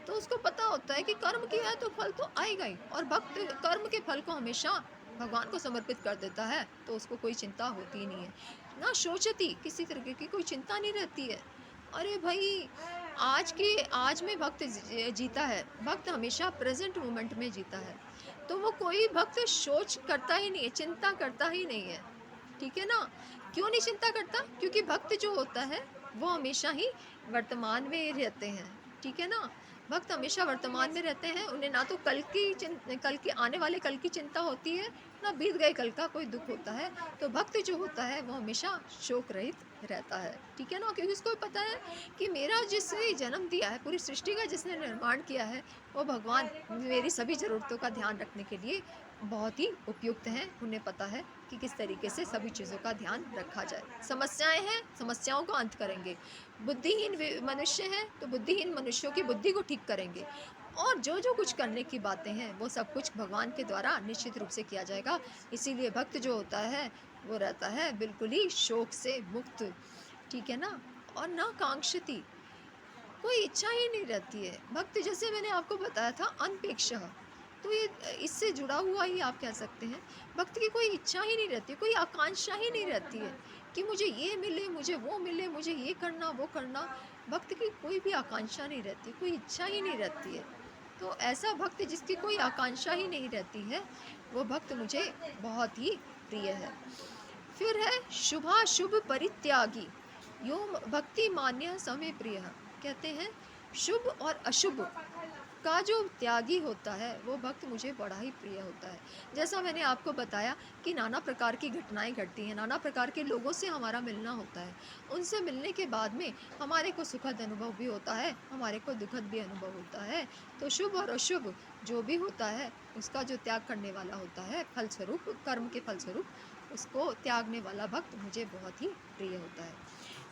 A: तो उसको पता होता है कि कर्म किया है तो फल तो आएगा ही। और भक्त कर्म के फल को हमेशा भगवान को समर्पित कर देता है, तो उसको कोई चिंता होती ही नहीं है। ना सोचती, किसी तरीके की कोई चिंता नहीं रहती है। अरे भाई आज में भक्त जीता है, भक्त हमेशा प्रेजेंट मोमेंट में जीता है, तो वो कोई भक्त सोच करता ही नहीं है, चिंता करता ही नहीं है। ठीक है ना, क्यों नहीं चिंता करता? क्योंकि भक्त जो होता है वो हमेशा ही वर्तमान में रहते हैं। ठीक है ना, भक्त हमेशा वर्तमान में रहते हैं। उन्हें ना तो कल की आने वाले कल की चिंता होती है, ना बीत गए कल का कोई दुख होता है। तो भक्त जो होता है वो हमेशा शोक रहित रहता है। ठीक है ना, क्योंकि उसको पता है कि मेरा जिसने जन्म दिया है, पूरी सृष्टि का जिसने निर्माण किया है, वो भगवान मेरी सभी ज़रूरतों का ध्यान रखने के लिए बहुत ही उपयुक्त हैं। उन्हें पता है कि किस तरीके से सभी चीज़ों का ध्यान रखा जाए। समस्याएं हैं, समस्याओं को अंत करेंगे। बुद्धिहीन मनुष्य हैं तो बुद्धिहीन मनुष्यों की बुद्धि को ठीक करेंगे। और जो जो कुछ करने की बातें हैं वो सब कुछ भगवान के द्वारा निश्चित रूप से किया जाएगा। इसीलिए भक्त जो होता है वो रहता है बिल्कुल ही शोक से मुक्त। ठीक है ना, और ना कांक्षति, कोई इच्छा ही नहीं रहती है। भक्त जैसे मैंने आपको बताया था अनपेक्षः, तो ये इससे जुड़ा हुआ ही आप कह सकते हैं। भक्त की कोई इच्छा ही नहीं रहती, कोई आकांक्षा ही नहीं रहती है कि मुझे ये मिले, मुझे वो मिले, मुझे ये करना वो करना। भक्त की कोई भी आकांक्षा नहीं रहती, कोई इच्छा ही नहीं रहती है। तो ऐसा भक्त जिसकी कोई आकांक्षा ही नहीं रहती है वो भक्त मुझे बहुत ही प्रिय है। फिर है शुभाशुभ परित्यागी यो भक्ति मान्य समय प्रिय। कहते हैं शुभ और अशुभ का जो त्यागी होता है वो भक्त मुझे बड़ा ही प्रिय होता है। जैसा मैंने आपको बताया कि नाना प्रकार की घटनाएँ घटती हैं, नाना प्रकार के लोगों से हमारा मिलना होता है। उनसे मिलने के बाद में हमारे को सुखद अनुभव भी होता है, हमारे को दुखद भी अनुभव होता है। तो शुभ और अशुभ जो भी होता है उसका जो त्याग करने वाला होता है, फलस्वरूप कर्म के फलस्वरूप उसको त्यागने वाला भक्त मुझे बहुत ही प्रिय होता है।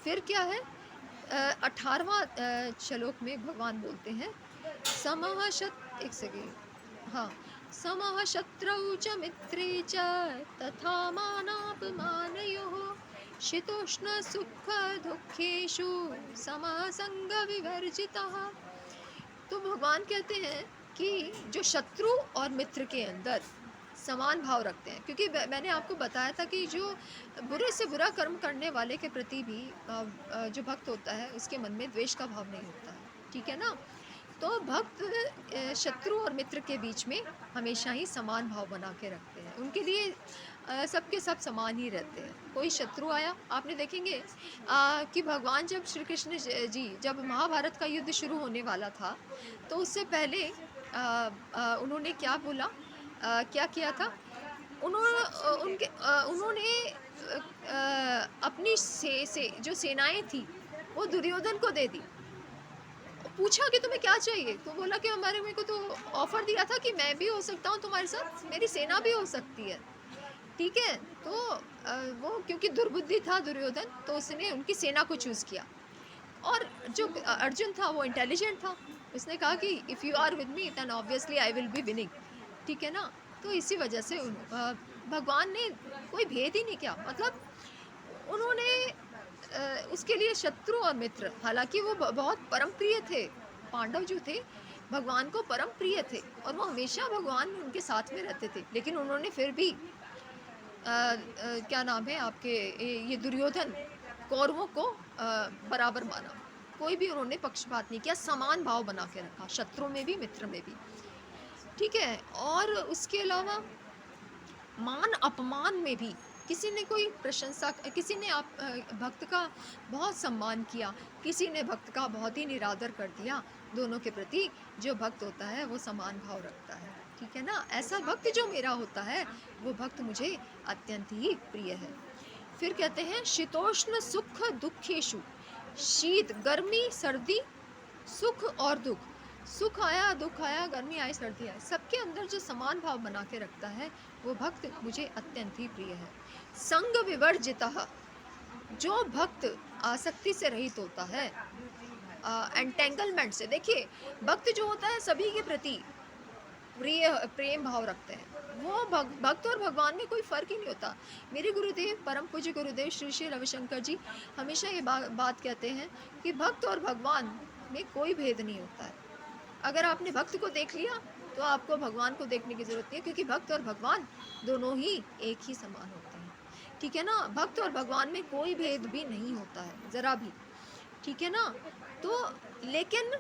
A: फिर क्या है, 18वां श्लोक में भगवान बोलते हैं, समः शत् एक सेकंड, हाँ, समः शत्रौ च मित्रे च तथा मानापमानयोः शीतोष्ण सुख दुःखेषु समः संग विवर्जितः। तो भगवान कहते हैं कि जो शत्रु और मित्र के अंदर समान भाव रखते हैं, क्योंकि मैंने आपको बताया था कि जो बुरे से बुरा कर्म करने वाले के प्रति भी जो भक्त होता है उसके मन में द्वेष का भाव नहीं होता है, ठीक है ना। तो भक्त शत्रु और मित्र के बीच में हमेशा ही समान भाव बना के रखते हैं, उनके लिए सबके सब समान ही रहते हैं। कोई शत्रु आया, आपने देखेंगे कि भगवान जब श्री कृष्ण जी जब महाभारत का युद्ध शुरू होने वाला था तो उससे पहले उन्होंने क्या बोला, क्या किया था, उन्होंने अपनी से जो सेनाएं थी वो दुर्योधन को दे दी। पूछा कि तुम्हें क्या चाहिए, तो बोला कि हमारे मेरे को तो ऑफर दिया था कि मैं भी हो सकता हूँ तुम्हारे साथ, मेरी सेना भी हो सकती है, ठीक है। तो वो क्योंकि दुर्बुद्धि था दुर्योधन, तो उसने उनकी सेना को चूज़ किया। और जो अर्जुन था वो इंटेलिजेंट था, उसने कहा कि if you are with me then obviously I will be winning, ठीक है ना। तो इसी वजह से भगवान ने कोई भेद ही नहीं किया, मतलब उन्होंने उसके लिए शत्रु और मित्र, हालांकि वो बहुत परम प्रिय थे, पांडव जो थे भगवान को परम प्रिय थे और वो हमेशा भगवान उनके साथ में रहते थे, लेकिन उन्होंने फिर भी क्या नाम है आपके, ये दुर्योधन कौरवों को बराबर माना, कोई भी उन्होंने पक्षपात नहीं किया, समान भाव बना के रखा, शत्रु में भी मित्र में भी, ठीक है। और उसके अलावा मान अपमान में भी किसी ने कोई प्रशंसा, किसी ने आप भक्त का बहुत सम्मान किया, किसी ने भक्त का बहुत ही निरादर कर दिया, दोनों के प्रति जो भक्त होता है वो समान भाव रखता है, ठीक है ना। ऐसा भक्त जो मेरा होता है वो भक्त मुझे अत्यंत ही प्रिय है। फिर कहते हैं शीतोष्ण सुख दुखेशु, शीत गर्मी सर्दी, सुख और दुख, सुख आया दुख आया, गर्मी आई सर्दी आई, सबके अंदर जो समान भाव बना के रखता है वो भक्त मुझे अत्यंत ही प्रिय है। संग विवर्जितः, जो भक्त आसक्ति से रहित होता है, एंटेंगलमेंट से, देखिए भक्त जो होता है सभी के प्रति प्रेम भाव रखते हैं, वो भक्त और भगवान में कोई फ़र्क ही नहीं होता। मेरे गुरुदेव परम पूज्य गुरुदेव श्री श्री रविशंकर जी हमेशा ये बात कहते हैं कि भक्त और भगवान में कोई भेद नहीं होता है। अगर आपने भक्त को देख लिया तो आपको भगवान को देखने की ज़रूरत नहीं है, क्योंकि भक्त और भगवान दोनों ही एक ही समान होते हैं, ठीक है ना। भक्त और भगवान में कोई भेद भी नहीं होता है ज़रा भी, ठीक है ना। तो लेकिन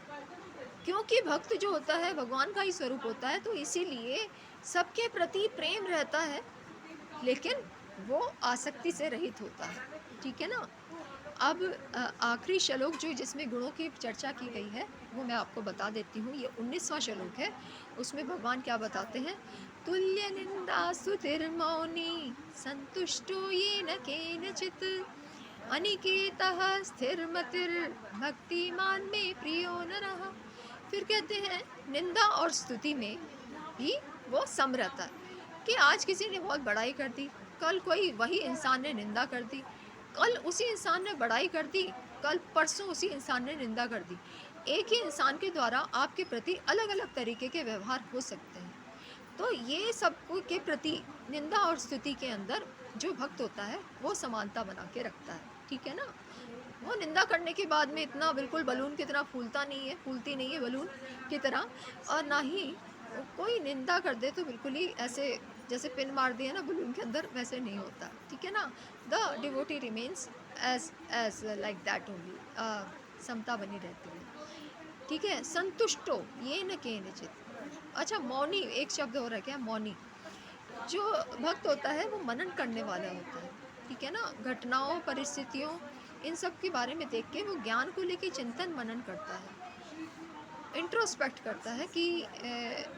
A: क्योंकि भक्त जो होता है भगवान का ही स्वरूप होता है, तो इसीलिए सबके प्रति प्रेम रहता है, लेकिन वो आसक्ति से रहित होता है, ठीक है ना। अब आखिरी श्लोक जो जिसमें गुणों की चर्चा की गई है वो मैं आपको बता देती हूँ, ये 19वां श्लोक है। उसमें भगवान क्या बताते हैं, तुल्य निंदा स्तुतिर्मौनी संतुष्टो येन केनचित् अनिकेतः स्थिरमतिर्भक्तिमान में प्रियो नरः। फिर कहते हैं निंदा और स्तुति में भी वो सम रहता है, कि आज किसी ने बहुत बड़ाई कर दी, कल कोई वही इंसान ने निंदा कर दी, कल उसी इंसान ने बड़ाई कर दी, कल परसों उसी इंसान ने निंदा कर दी। एक ही इंसान के द्वारा आपके प्रति अलग अलग तरीके के व्यवहार हो सकते हैं। तो ये सब के प्रति निंदा और स्तुति के अंदर जो भक्त होता है वो समानता बना के रखता है, ठीक है ना। वो निंदा करने के बाद में इतना बिल्कुल बलून की तरह फूलता नहीं है, फूलती नहीं है बलून की तरह, और ना ही कोई निंदा कर दे तो बिल्कुल ही ऐसे जैसे पिन मार दिया ना बलून के अंदर, वैसे नहीं होता, ठीक है ना। The devotee remains as like that only, समता बनी रहती है, ठीक है। संतुष्टो ये न केनचित्, अच्छा मौनी एक शब्द हो रहा है क्या, मौनी, जो भक्त होता है वो मनन करने वाला होता है, ठीक है ना। घटनाओं परिस्थितियों इन सब के बारे में देख के वो ज्ञान को लेके चिंतन मनन करता है, इंट्रोस्पेक्ट करता है कि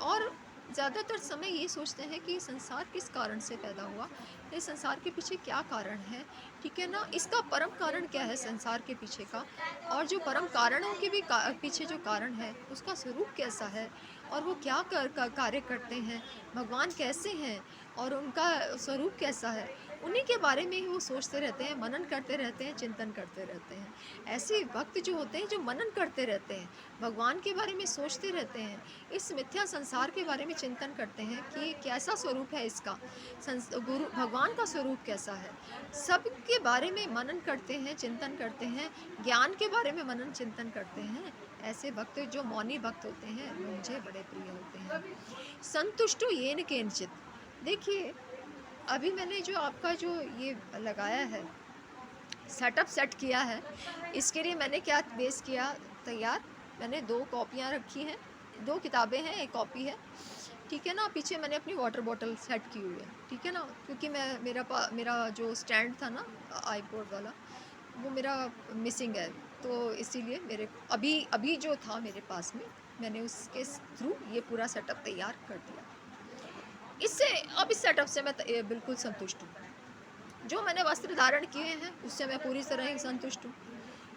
A: और ज़्यादातर समय ये सोचते हैं कि संसार किस कारण से पैदा हुआ, ये संसार के पीछे क्या कारण है, ठीक है ना? इसका परम कारण क्या है संसार के पीछे का, और जो परम कारणों के भी पीछे जो कारण है उसका स्वरूप कैसा है, और वो क्या कार्य करते हैं, भगवान कैसे हैं और उनका स्वरूप कैसा है, उन्हीं के बारे में ही वो सोचते रहते हैं, मनन करते रहते हैं, चिंतन करते रहते हैं। ऐसे भक्त जो होते हैं जो मनन करते रहते हैं, भगवान के बारे में सोचते रहते हैं, इस मिथ्या संसार के बारे में चिंतन करते हैं कि कैसा स्वरूप है इसका, गुरु भगवान का स्वरूप कैसा है, सबके बारे में मनन करते हैं, चिंतन करते हैं, ज्ञान के बारे में मनन चिंतन करते हैं। ऐसे भक्त जो मौनी भक्त होते हैं वो मुझे बड़े प्रिय होते हैं। संतुष्टो येन केनचित। देखिए, अभी मैंने जो आपका जो ये लगाया है, सेटअप सेट किया है, इसके लिए मैंने क्या बेस किया तैयार, मैंने 2 कॉपियाँ रखी हैं, 2 किताबें हैं, 1 कॉपी है, ठीक है ना? पीछे मैंने अपनी वाटर बॉटल सेट की हुई है, ठीक है ना? क्योंकि मेरा जो स्टैंड था ना आईपॉड वाला, वो मेरा मिसिंग है, तो इसीलिए मेरे अभी अभी जो था मेरे पास में, मैंने उसके थ्रू ये पूरा सेटअप तैयार कर दिया। इससे अब इस सेटअप से मैं बिल्कुल संतुष्ट हूँ। जो मैंने वस्त्र धारण किए हैं उससे मैं पूरी तरह ही संतुष्ट हूँ।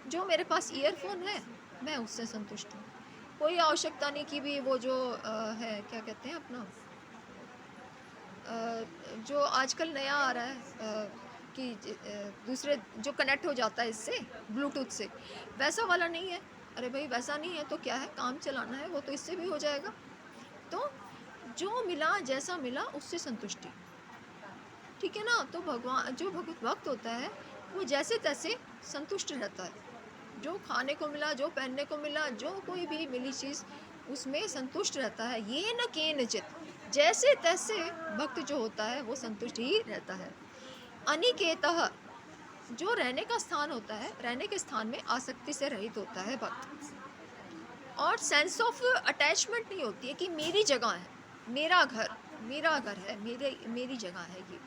A: जो मेरे पास ईयरफोन है मैं उससे संतुष्ट हूँ। कोई आवश्यकता नहीं कि भी वो जो है क्या कहते हैं अपना जो आजकल नया आ रहा है कि दूसरे जो कनेक्ट हो जाता है इससे ब्लूटूथ से, वैसा वाला नहीं है। अरे भाई वैसा नहीं है तो क्या है, काम चलाना है वो तो इससे भी हो जाएगा। तो जो मिला जैसा मिला उससे संतुष्टि, ठीक है ना? तो भगवान जो भक्त होता है वो जैसे तैसे संतुष्ट रहता है, जो खाने को मिला, जो पहनने को मिला, जो कोई भी मिली चीज़ उसमें संतुष्ट रहता है। ये न केनचित, जैसे तैसे भक्त जो होता है वो संतुष्ट ही रहता है। अनिकेतः, जो रहने का स्थान होता है, रहने के स्थान में आसक्ति से रहित होता है भक्त, और सेंस ऑफ अटैचमेंट नहीं होती है कि मेरी जगह है, मेरा घर है, मेरी जगह है ये,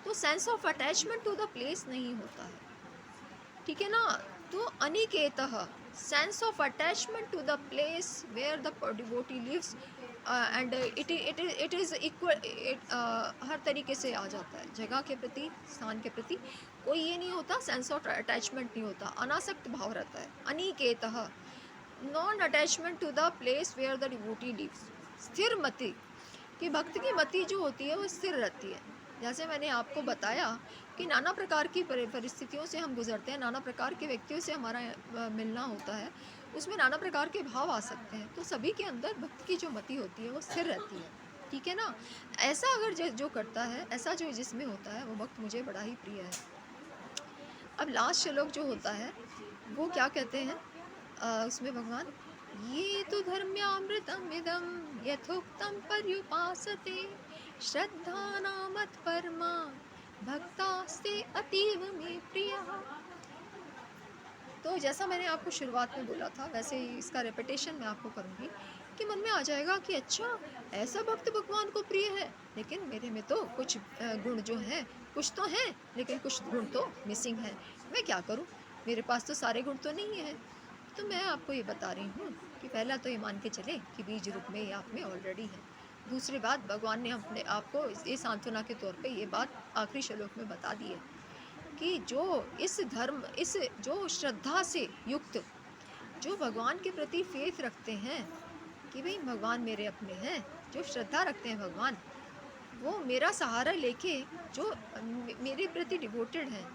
A: तो sense of attachment to the place नहीं होता है, ठीक है ना? तो अनिकेतः, sense of attachment to the place where the devotee lives, and it is equal, हर तरीके से आ जाता है, जगह के प्रति, स्थान के प्रति कोई ये नहीं होता, सेंस ऑफ अटैचमेंट नहीं होता, अनासक्त भाव रहता है। अनिकेतः, non attachment to the place where the devotee lives, स्थिर मति, कि भक्त की मति जो होती है वो स्थिर रहती है। जैसे मैंने आपको बताया कि नाना प्रकार की परिस्थितियों से हम गुजरते हैं, नाना प्रकार के व्यक्तियों से हमारा मिलना होता है, उसमें नाना प्रकार के भाव आ सकते हैं, तो सभी के अंदर भक्त की जो मति होती है वो स्थिर रहती है, ठीक है ना? ऐसा अगर जो करता है, ऐसा जो जिसमें होता है वो भक्त मुझे बड़ा ही प्रिय है। अब लास्ट श्लोक जो होता है वो क्या कहते हैं उसमें भगवान, ये तो धर्म्यामृतम इदम यथोक्तम पर्युपासते श्रद्धानामत परमा भक्तास्ते अतीव में प्रियः। तो जैसा मैंने आपको शुरुआत में बोला था वैसे ही इसका रेपिटेशन मैं आपको करूँगी कि मन में आ जाएगा कि अच्छा, ऐसा भक्त भगवान को प्रिय है, लेकिन मेरे में तो कुछ गुण जो हैं, कुछ तो हैं लेकिन कुछ गुण तो मिसिंग हैं, मैं क्या करूँ, मेरे पास तो सारे गुण तो नहीं हैं। तो मैं आपको ये बता रही हूँ कि पहला तो ये मान के चले कि बीज रूप में ये आप में ऑलरेडी है। दूसरी बात, भगवान ने अपने आपको ये सांत्वना के तौर पे ये बात आखिरी श्लोक में बता दी है कि इस जो श्रद्धा से युक्त, जो भगवान के प्रति फेथ रखते हैं कि भाई भगवान मेरे अपने हैं, जो श्रद्धा रखते हैं भगवान, वो मेरा सहारा लेके जो मेरे प्रति डिवोटेड हैं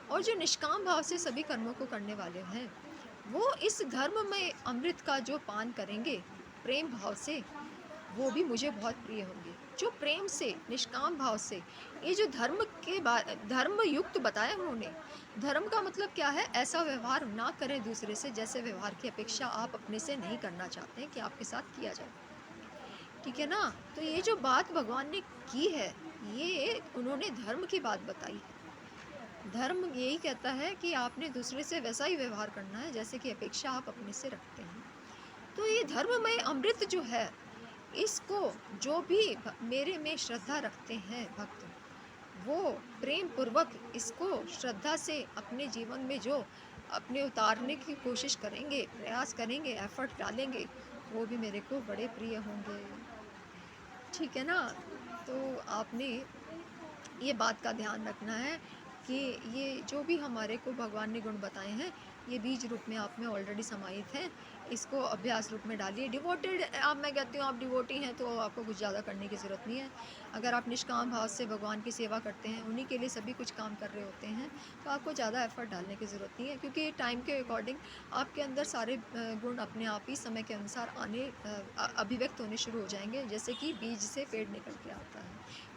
A: और जो निष्काम भाव से सभी कर्मों को करने वाले हैं, वो इस धर्म में अमृत का जो पान करेंगे प्रेम भाव से, वो भी मुझे बहुत प्रिय होंगे। जो प्रेम से, निष्काम भाव से, ये जो धर्म युक्त बताया उन्होंने, धर्म का मतलब क्या है, ऐसा व्यवहार ना करें दूसरे से जैसे व्यवहार की अपेक्षा आप अपने से नहीं करना चाहते हैं कि आपके साथ किया जाए, ठीक है ना? तो ये जो बात भगवान ने की है, ये उन्होंने धर्म की बात बताई है। धर्म यही कहता है कि आपने दूसरे से वैसा ही व्यवहार करना है जैसे कि अपेक्षा आप अपने से रखते हैं। तो ये धर्ममय अमृत जो है, इसको जो भी मेरे में श्रद्धा रखते हैं भक्त, वो प्रेम पूर्वक इसको श्रद्धा से अपने जीवन में जो अपने उतारने की कोशिश करेंगे, प्रयास करेंगे, एफर्ट डालेंगे, वो भी मेरे को बड़े प्रिय होंगे। ठीक है ना? तो आपने ये बात का ध्यान रखना है कि ये जो भी हमारे को भगवान ने गुण बताए हैं, ये बीज रूप में आप में ऑलरेडी समाहित हैं। इसको अभ्यास रूप में डालिए। डिवोटेड आप, मैं कहती हूँ आप डिवोटी हैं तो आपको कुछ ज़्यादा करने की ज़रूरत नहीं है। अगर आप निष्काम भाव से भगवान की सेवा करते हैं, उन्हीं के लिए सभी कुछ काम कर रहे होते हैं, तो आपको ज़्यादा एफर्ट डालने की ज़रूरत नहीं है, क्योंकि टाइम के अकॉर्डिंग आपके अंदर सारे गुण अपने आप ही समय के अनुसार अभिव्यक्त होने शुरू हो जाएंगे। जैसे कि बीज से पेड़ निकल के आता है,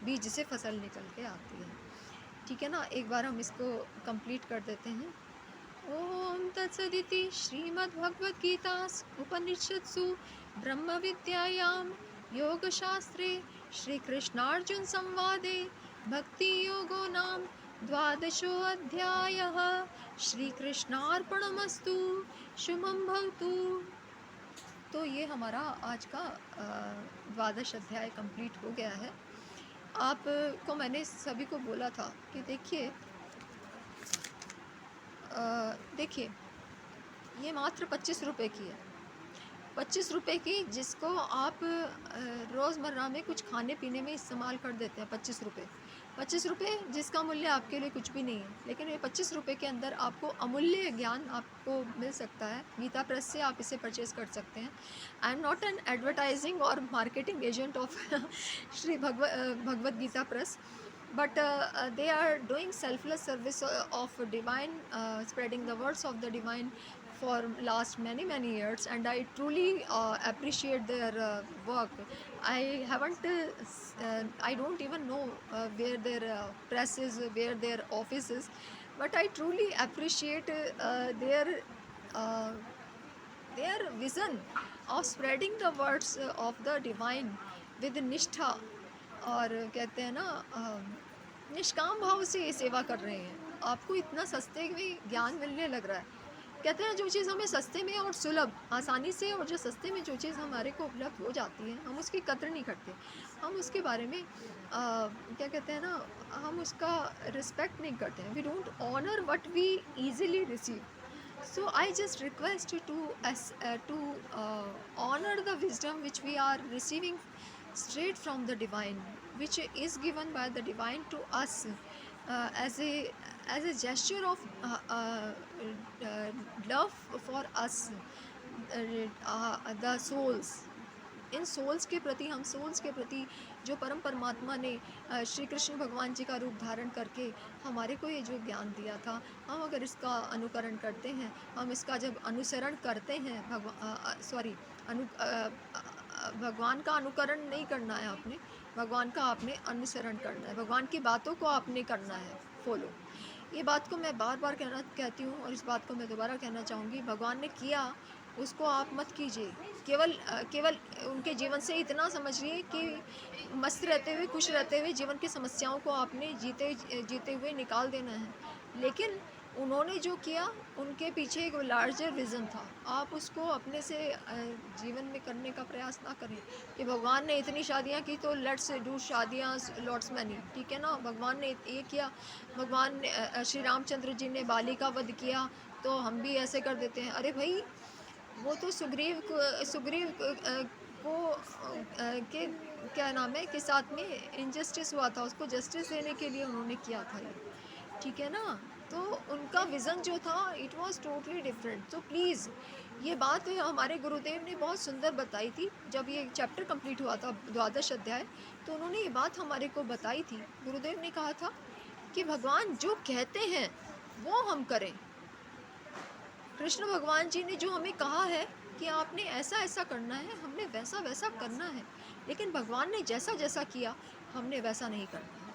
A: बीज से फसल निकल के आती है। ठीक है ना? एक बार हम इसको कंप्लीट कर देते हैं। ओम तत्सदिति श्रीमद्भगवद्गीतासु उपनिषत्सु ब्रह्म विद्यायां योगशास्त्रे श्रीकृष्णार्जुन संवादे भक्ति योगो नाम द्वादशोऽध्यायः। श्रीकृष्णार्पणमस्तु। शुभं भवतु। तो ये हमारा आज का द्वादश अध्याय कंप्लीट हो गया है। आपको मैंने सभी को बोला था कि देखिए ये मात्र 25 रुपये की है। 25 रुपये की, जिसको आप रोज़मर्रा में कुछ खाने पीने में इस्तेमाल कर देते हैं। 25 रुपये जिसका मूल्य आपके लिए कुछ भी नहीं है, लेकिन ये 25 रुपये के अंदर आपको अमूल्य ज्ञान आपको मिल सकता है। गीता प्रेस से आप इसे परचेज़ कर सकते हैं। I am not an advertising और marketing agent of Shri Bhagavad Gita press, but they are doing selfless service of divine, spreading the words of the divine for last many years, and I truly appreciate their work. I haven't I don't even know where their press is, where their office is, but I truly appreciate uh, their vision of spreading the words of the divine with निष्ठा, और कहते हैं ना निष्काम भाव से ये सेवा कर रहे हैं। आपको इतना सस्ते में ज्ञान मिलने लग रहा है। कहते हैं जो चीज़ हमें सस्ते में और सुलभ आसानी से, और जो सस्ते में जो चीज़ हमारे को उपलब्ध हो जाती है, हम उसकी कद्र नहीं करते। हम उसके बारे में क्या कहते हैं ना, हम उसका रिस्पेक्ट नहीं करते हैं। We don't honour what we easily receive. So I just request you to honor the wisdom which we are receiving straight from the divine, which is given by the divine to us as a gesture of love for us, the souls. इन souls के प्रति, हम souls के प्रति जो परम परमात्मा ने श्री कृष्ण भगवान जी का रूप धारण करके हमारे को ये जो ज्ञान दिया था, हम अगर इसका अनुकरण करते हैं, हम इसका जब अनुसरण करते हैं, भगवान का अनुकरण नहीं करना है आपने, भगवान का आपने अनुसरण करना है। भगवान की बातों को आपने करना है फॉलो। ये बात को मैं बार बार कहती हूँ, और इस बात को मैं दोबारा कहना चाहूँगी। भगवान ने किया उसको आप मत कीजिए। केवल उनके जीवन से इतना समझिए कि मस्त रहते हुए, खुश रहते हुए जीवन की समस्याओं को आपने जीते हुए निकाल देना है। लेकिन उन्होंने जो किया, उनके पीछे एक लार्जर विज़न था। आप उसको अपने से जीवन में करने का प्रयास ना करें कि भगवान ने इतनी शादियाँ की तो लेट्स डू शादियाँ लॉट्स मैनी। ठीक है ना? भगवान ने ये किया, भगवान ने श्री रामचंद्र जी ने बाली का वध किया, तो हम भी ऐसे कर देते हैं। अरे भाई, वो तो सुग्रीव को के क्या नाम है के साथ में इनजस्टिस हुआ था, उसको जस्टिस देने के लिए उन्होंने किया था ये। ठीक है ना? तो उनका विज़न जो था, इट वाज टोटली डिफरेंट। तो प्लीज़, ये बात हमारे गुरुदेव ने बहुत सुंदर बताई थी। जब ये चैप्टर कंप्लीट हुआ था, द्वादश अध्याय, तो उन्होंने ये बात हमारे को बताई थी। गुरुदेव ने कहा था कि भगवान जो कहते हैं वो हम करें। कृष्ण भगवान जी ने जो हमें कहा है कि आपने ऐसा ऐसा करना है, हमने वैसा वैसा करना है। लेकिन भगवान ने जैसा जैसा किया, हमने वैसा नहीं करना है।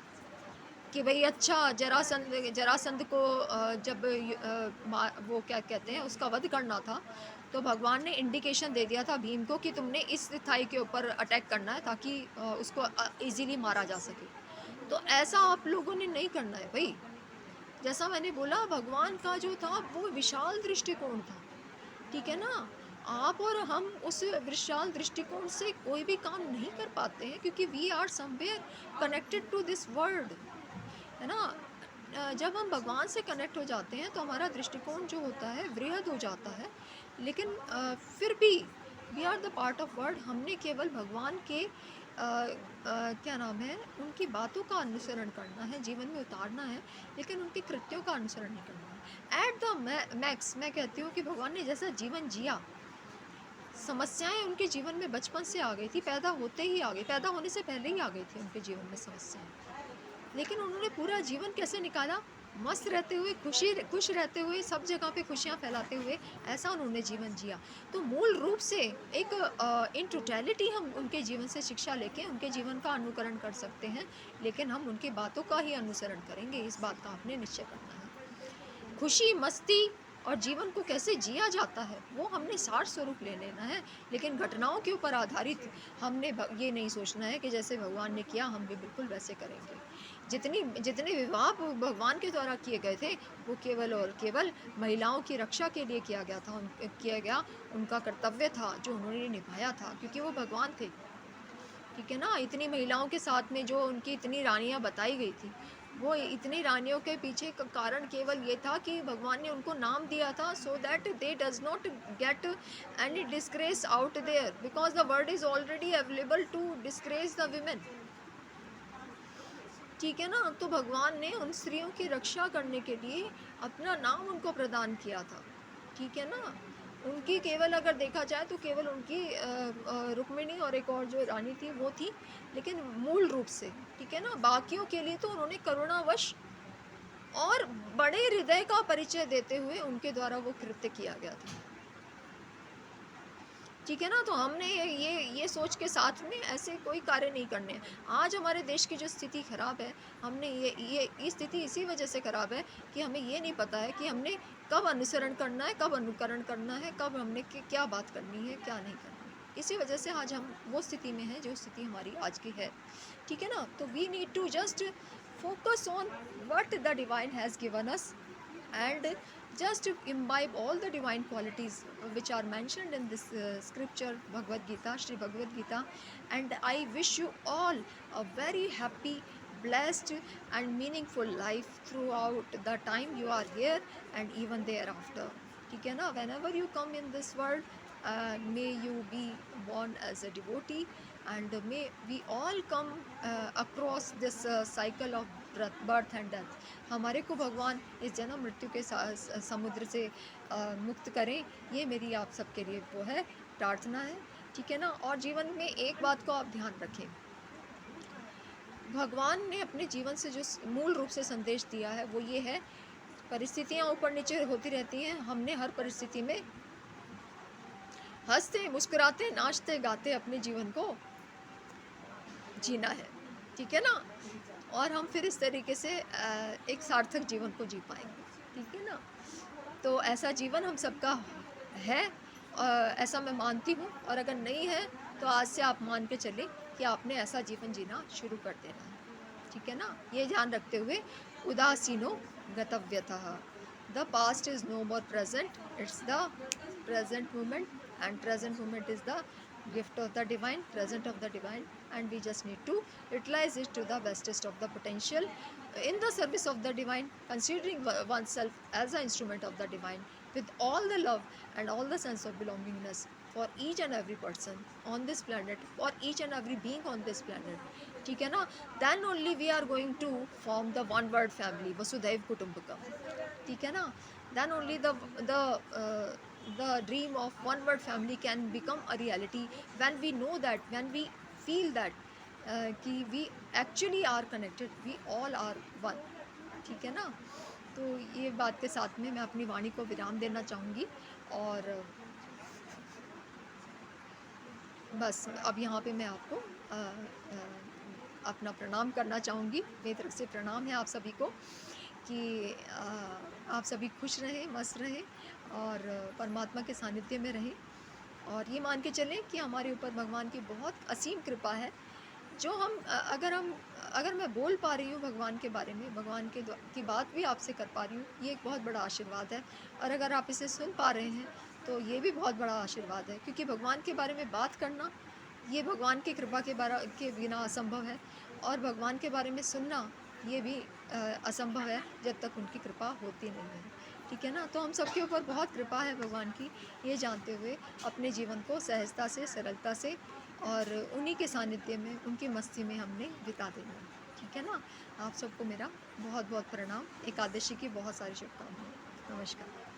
A: कि भाई अच्छा, जरासंध को जब वो क्या कहते हैं, उसका वध करना था, तो भगवान ने इंडिकेशन दे दिया था भीम को कि तुमने इस थाई के ऊपर अटैक करना है, ताकि उसको इजीली मारा जा सके। तो ऐसा आप लोगों ने नहीं करना है भाई। जैसा मैंने बोला, भगवान का जो था वो विशाल दृष्टिकोण था। ठीक है ना? आप और हम उस विशाल दृष्टिकोण से कोई भी काम नहीं कर पाते हैं, क्योंकि we are somewhere connected to this world, है ना? जब हम भगवान से कनेक्ट हो जाते हैं तो हमारा दृष्टिकोण जो होता है वृहद हो जाता है। लेकिन फिर भी we are the part of word. हमने केवल भगवान के क्या नाम है, उनकी बातों का अनुसरण करना है, जीवन में उतारना है, लेकिन उनके कृत्यों का अनुसरण नहीं करना है। एट द मैक्स मैं कहती हूँ कि भगवान ने जैसा जीवन जिया, समस्याएं उनके जीवन में बचपन से आ गई थी, पैदा होते ही आ गई, पैदा होने से पहले ही आ गई थी उनके जीवन में समस्याएं, लेकिन उन्होंने पूरा जीवन कैसे निकाला, मस्त रहते हुए, खुश रहते हुए, सब जगह पे खुशियाँ फैलाते हुए, ऐसा उन्होंने जीवन जिया। तो मूल रूप से एक इन टोटलिटी हम उनके जीवन से शिक्षा लेके उनके जीवन का अनुकरण कर सकते हैं, लेकिन हम उनकी बातों का ही अनुसरण करेंगे, इस बात का आपने निश्चय करना है। खुशी, मस्ती और जीवन को कैसे जिया जाता है वो हमने सार स्वरूप ले लेना है, लेकिन घटनाओं के ऊपर आधारित हमने ये नहीं सोचना है कि जैसे भगवान ने किया हम भी बिल्कुल वैसे करेंगे। जितने विवाह भगवान के द्वारा किए गए थे वो केवल और केवल महिलाओं की रक्षा के लिए किया गया, उनका कर्तव्य था जो उन्होंने निभाया था, क्योंकि वो भगवान थे। ठीक है ना, इतनी महिलाओं के साथ में जो उनकी इतनी रानियां बताई गई थी, वो इतनी रानियों के पीछे का कारण केवल ये था कि भगवान ने उनको नाम दिया था, so that they does not get any disgrace out there, because the word is already available to disgrace the women. ठीक है ना, तो भगवान ने उन स्त्रियों की रक्षा करने के लिए अपना नाम उनको प्रदान किया था। ठीक है ना, उनकी केवल अगर देखा जाए तो केवल उनकी रुक्मिणी और एक और जो रानी थी वो थी, लेकिन मूल रूप से ठीक है ना, बाकियों के लिए तो उन्होंने करुणावश और बड़े हृदय का परिचय देते हुए उनके द्वारा वो कृत्य किया गया था। ठीक है ना, तो हमने ये सोच के साथ में ऐसे कोई कार्य नहीं करने। आज हमारे देश की जो स्थिति खराब है, हमने ये स्थिति इसी वजह से खराब है कि हमें ये नहीं पता है कि हमने कब अनुसरण करना है, कब अनुकरण करना है, कब हमने क्या बात करनी है, क्या नहीं करनी है। इसी वजह से आज हम वो स्थिति में हैं जो स्थिति हमारी आज की है। ठीक है ना, तो we need to just focus on what the divine has given us and just imbibe all the divine qualities which are mentioned in this scripture Bhagavad Gita, Shri Bhagavad Gita, and I wish you all a very happy, blessed and meaningful life throughout the time you are here and even thereafter. ठीक है ना, whenever you come in this world, may you be born as a devotee and may we all come across this cycle of birth and death. हमारे को भगवान इस जन्म मृत्यु के समुद्र से मुक्त करें, ये मेरी आप सबके लिए वो है प्रार्थना है। ठीक है ना, और जीवन में एक बात को आप ध्यान रखें, भगवान ने अपने जीवन से जो मूल रूप से संदेश दिया है वो ये है, परिस्थितियाँ ऊपर नीचे होती रहती हैं, हमने हर परिस्थिति में हंसते मुस्कुराते नाचते गाते अपने जीवन को जीना है। ठीक है ना, और हम फिर इस तरीके से एक सार्थक जीवन को जी पाएंगे। ठीक है ना, तो ऐसा जीवन हम सबका है, ऐसा मैं मानती हूँ, और अगर नहीं है तो आज से आप मान के चलें कि आपने ऐसा जीवन जीना शुरू कर देना है। ठीक है ना, ये ध्यान रखते हुए उदासीनो गतव्यतः, the past is no more present, it's the present moment, and present moment is the gift of the divine, present of the divine, and we just need to utilize it to the bestest of the potential in the service of the divine, considering oneself as an instrument of the divine with all the love and all the sense of belongingness for each and every person on this planet, for each and every being on this planet. ठीक है ना, then only we are going to form the one word family, Vasudhaiv Kutumbakam. ठीक है ना, then only the dream of one word family can become a reality when we know that, when we feel that कि we actually are connected, we all are one. ठीक है ना, तो ये बात के साथ में मैं अपनी वाणी को विराम देना चाहूँगी, और बस अब यहाँ पे मैं आपको अपना प्रणाम करना चाहूँगी। मेरी तरफ से प्रणाम है आप सभी को कि आप सभी खुश रहें, मस्त रहें और परमात्मा के सानिध्य में रहें, और ये मान के चलें कि हमारे ऊपर भगवान की बहुत असीम कृपा है, जो हम अगर मैं बोल पा रही हूँ भगवान के बारे में, भगवान की बात भी आपसे कर पा रही हूँ, ये एक बहुत बड़ा आशीर्वाद है। और अगर आप इसे सुन पा रहे हैं तो ये भी बहुत बड़ा आशीर्वाद है, क्योंकि भगवान के बारे में बात करना ये भगवान की कृपा के बिना असंभव है, और भगवान के बारे में सुनना ये भी असंभव है जब तक उनकी कृपा होती नहीं है। ठीक है ना? तो हम सबके ऊपर बहुत कृपा है भगवान की, ये जानते हुए अपने जीवन को सहजता से, सरलता से और उन्हीं के सानिध्य में, उनकी मस्ती में हमने बिता देना है, ठीक है ना? आप सबको मेरा बहुत-बहुत प्रणाम, एकादशी की बहुत सारी शुभकामनाएँ। नमस्कार।